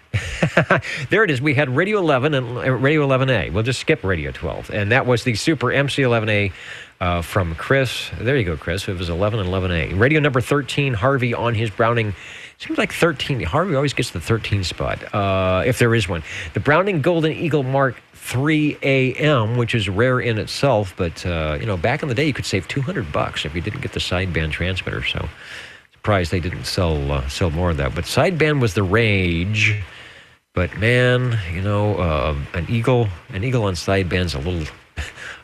There it is. We had Radio 11 and Radio 11A. We'll just skip Radio 12. And that was the Super MC11A from Chris. There you go, Chris. It was 11 and 11A. Radio number 13, Harvey on his Browning. Seems like 13. Harvey always gets the 13 spot, if there is one. The Browning Golden Eagle Mark III AM, which is rare in itself, but back in the day you could save $200 if you didn't get the sideband transmitter. So surprised they didn't sell more of that. But sideband was the rage. But man, an eagle on sideband's a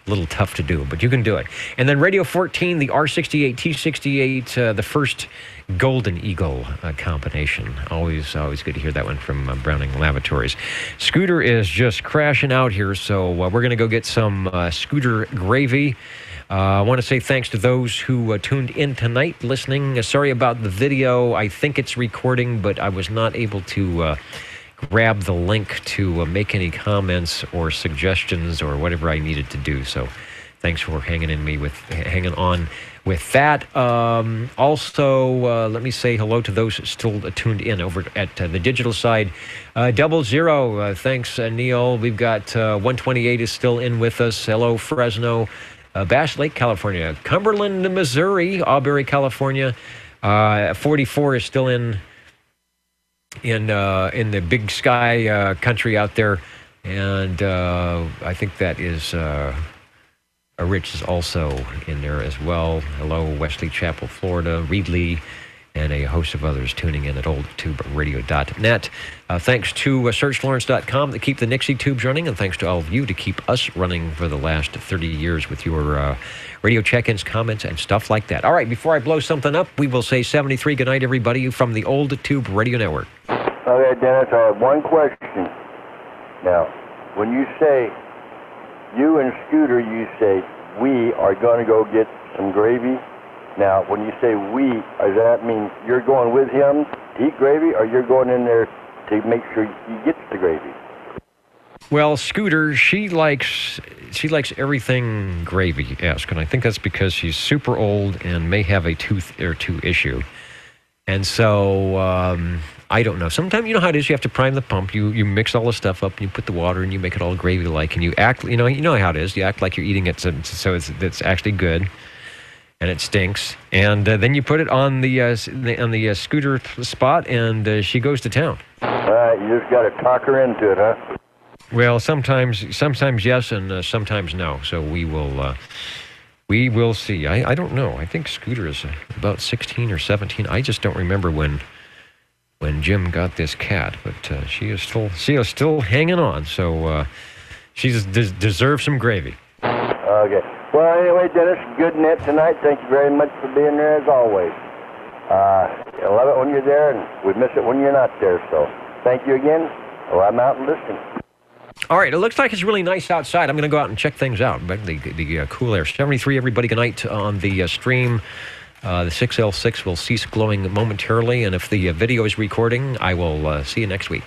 little tough to do, but you can do it. And then Radio 14, the R68 T68, the first Golden Eagle combination. Always good to hear that one from Browning Lavatories. Scooter is just crashing out here, so we're going to go get some Scooter gravy. I want to say thanks to those who tuned in tonight listening. Sorry about the video. I think it's recording, but I was not able to grab the link to make any comments or suggestions or whatever I needed to do. So thanks for hanging on with that. Also, let me say hello to those still tuned in over at the digital side. 00, thanks, Neil. We've got 128 is still in with us. Hello, Fresno. Bass Lake, California. Cumberland, Missouri. Auberry, California. 44 is still in the Big Sky country out there. And I think that is Rich is also in there as well. Hello, Wesley Chapel, Florida, Reedley, and a host of others tuning in at oldtuberadio.net. Thanks to searchlawrence.com to keep the Nixie tubes running, and thanks to all of you to keep us running for the last 30 years with your radio check-ins, comments, and stuff like that. All right, before I blow something up, we will say 73 good night, everybody, from the Old Tube Radio Network. Okay, Dennis, I have one question. Now, when you say, you and Scooter, you say, we are going to go get some gravy. Now, when you say we, does that mean you're going with him to eat gravy, or you're going in there to make sure he gets the gravy? Well, Scooter, she likes everything gravy-esque, and I think that's because she's super old and may have a tooth or two issue. And so, I don't know. Sometimes, you know how it is, you have to prime the pump. You mix all the stuff up, and you put the water, and you make it all gravy-like, and you act, you know how it is. You act like you're eating it, so it's actually good. And it stinks, and then you put it on the Scooter spot, and she goes to town. You just got to talk her into it, huh? Well, sometimes yes, and sometimes no. So we will see. I don't know. I think Scooter is about 16 or 17. I just don't remember when Jim got this cat, but she is still hanging on. So she deserves some gravy. Okay. Well, anyway, Dennis, good net tonight. Thank you very much for being there, as always. I love it when you're there, and we miss it when you're not there. So thank you again. Well, I'm out and listening. All right, it looks like it's really nice outside. I'm going to go out and check things out. The cool air. 73, everybody, good night on the stream. The 6L6 will cease glowing momentarily, and if the video is recording, I will see you next week.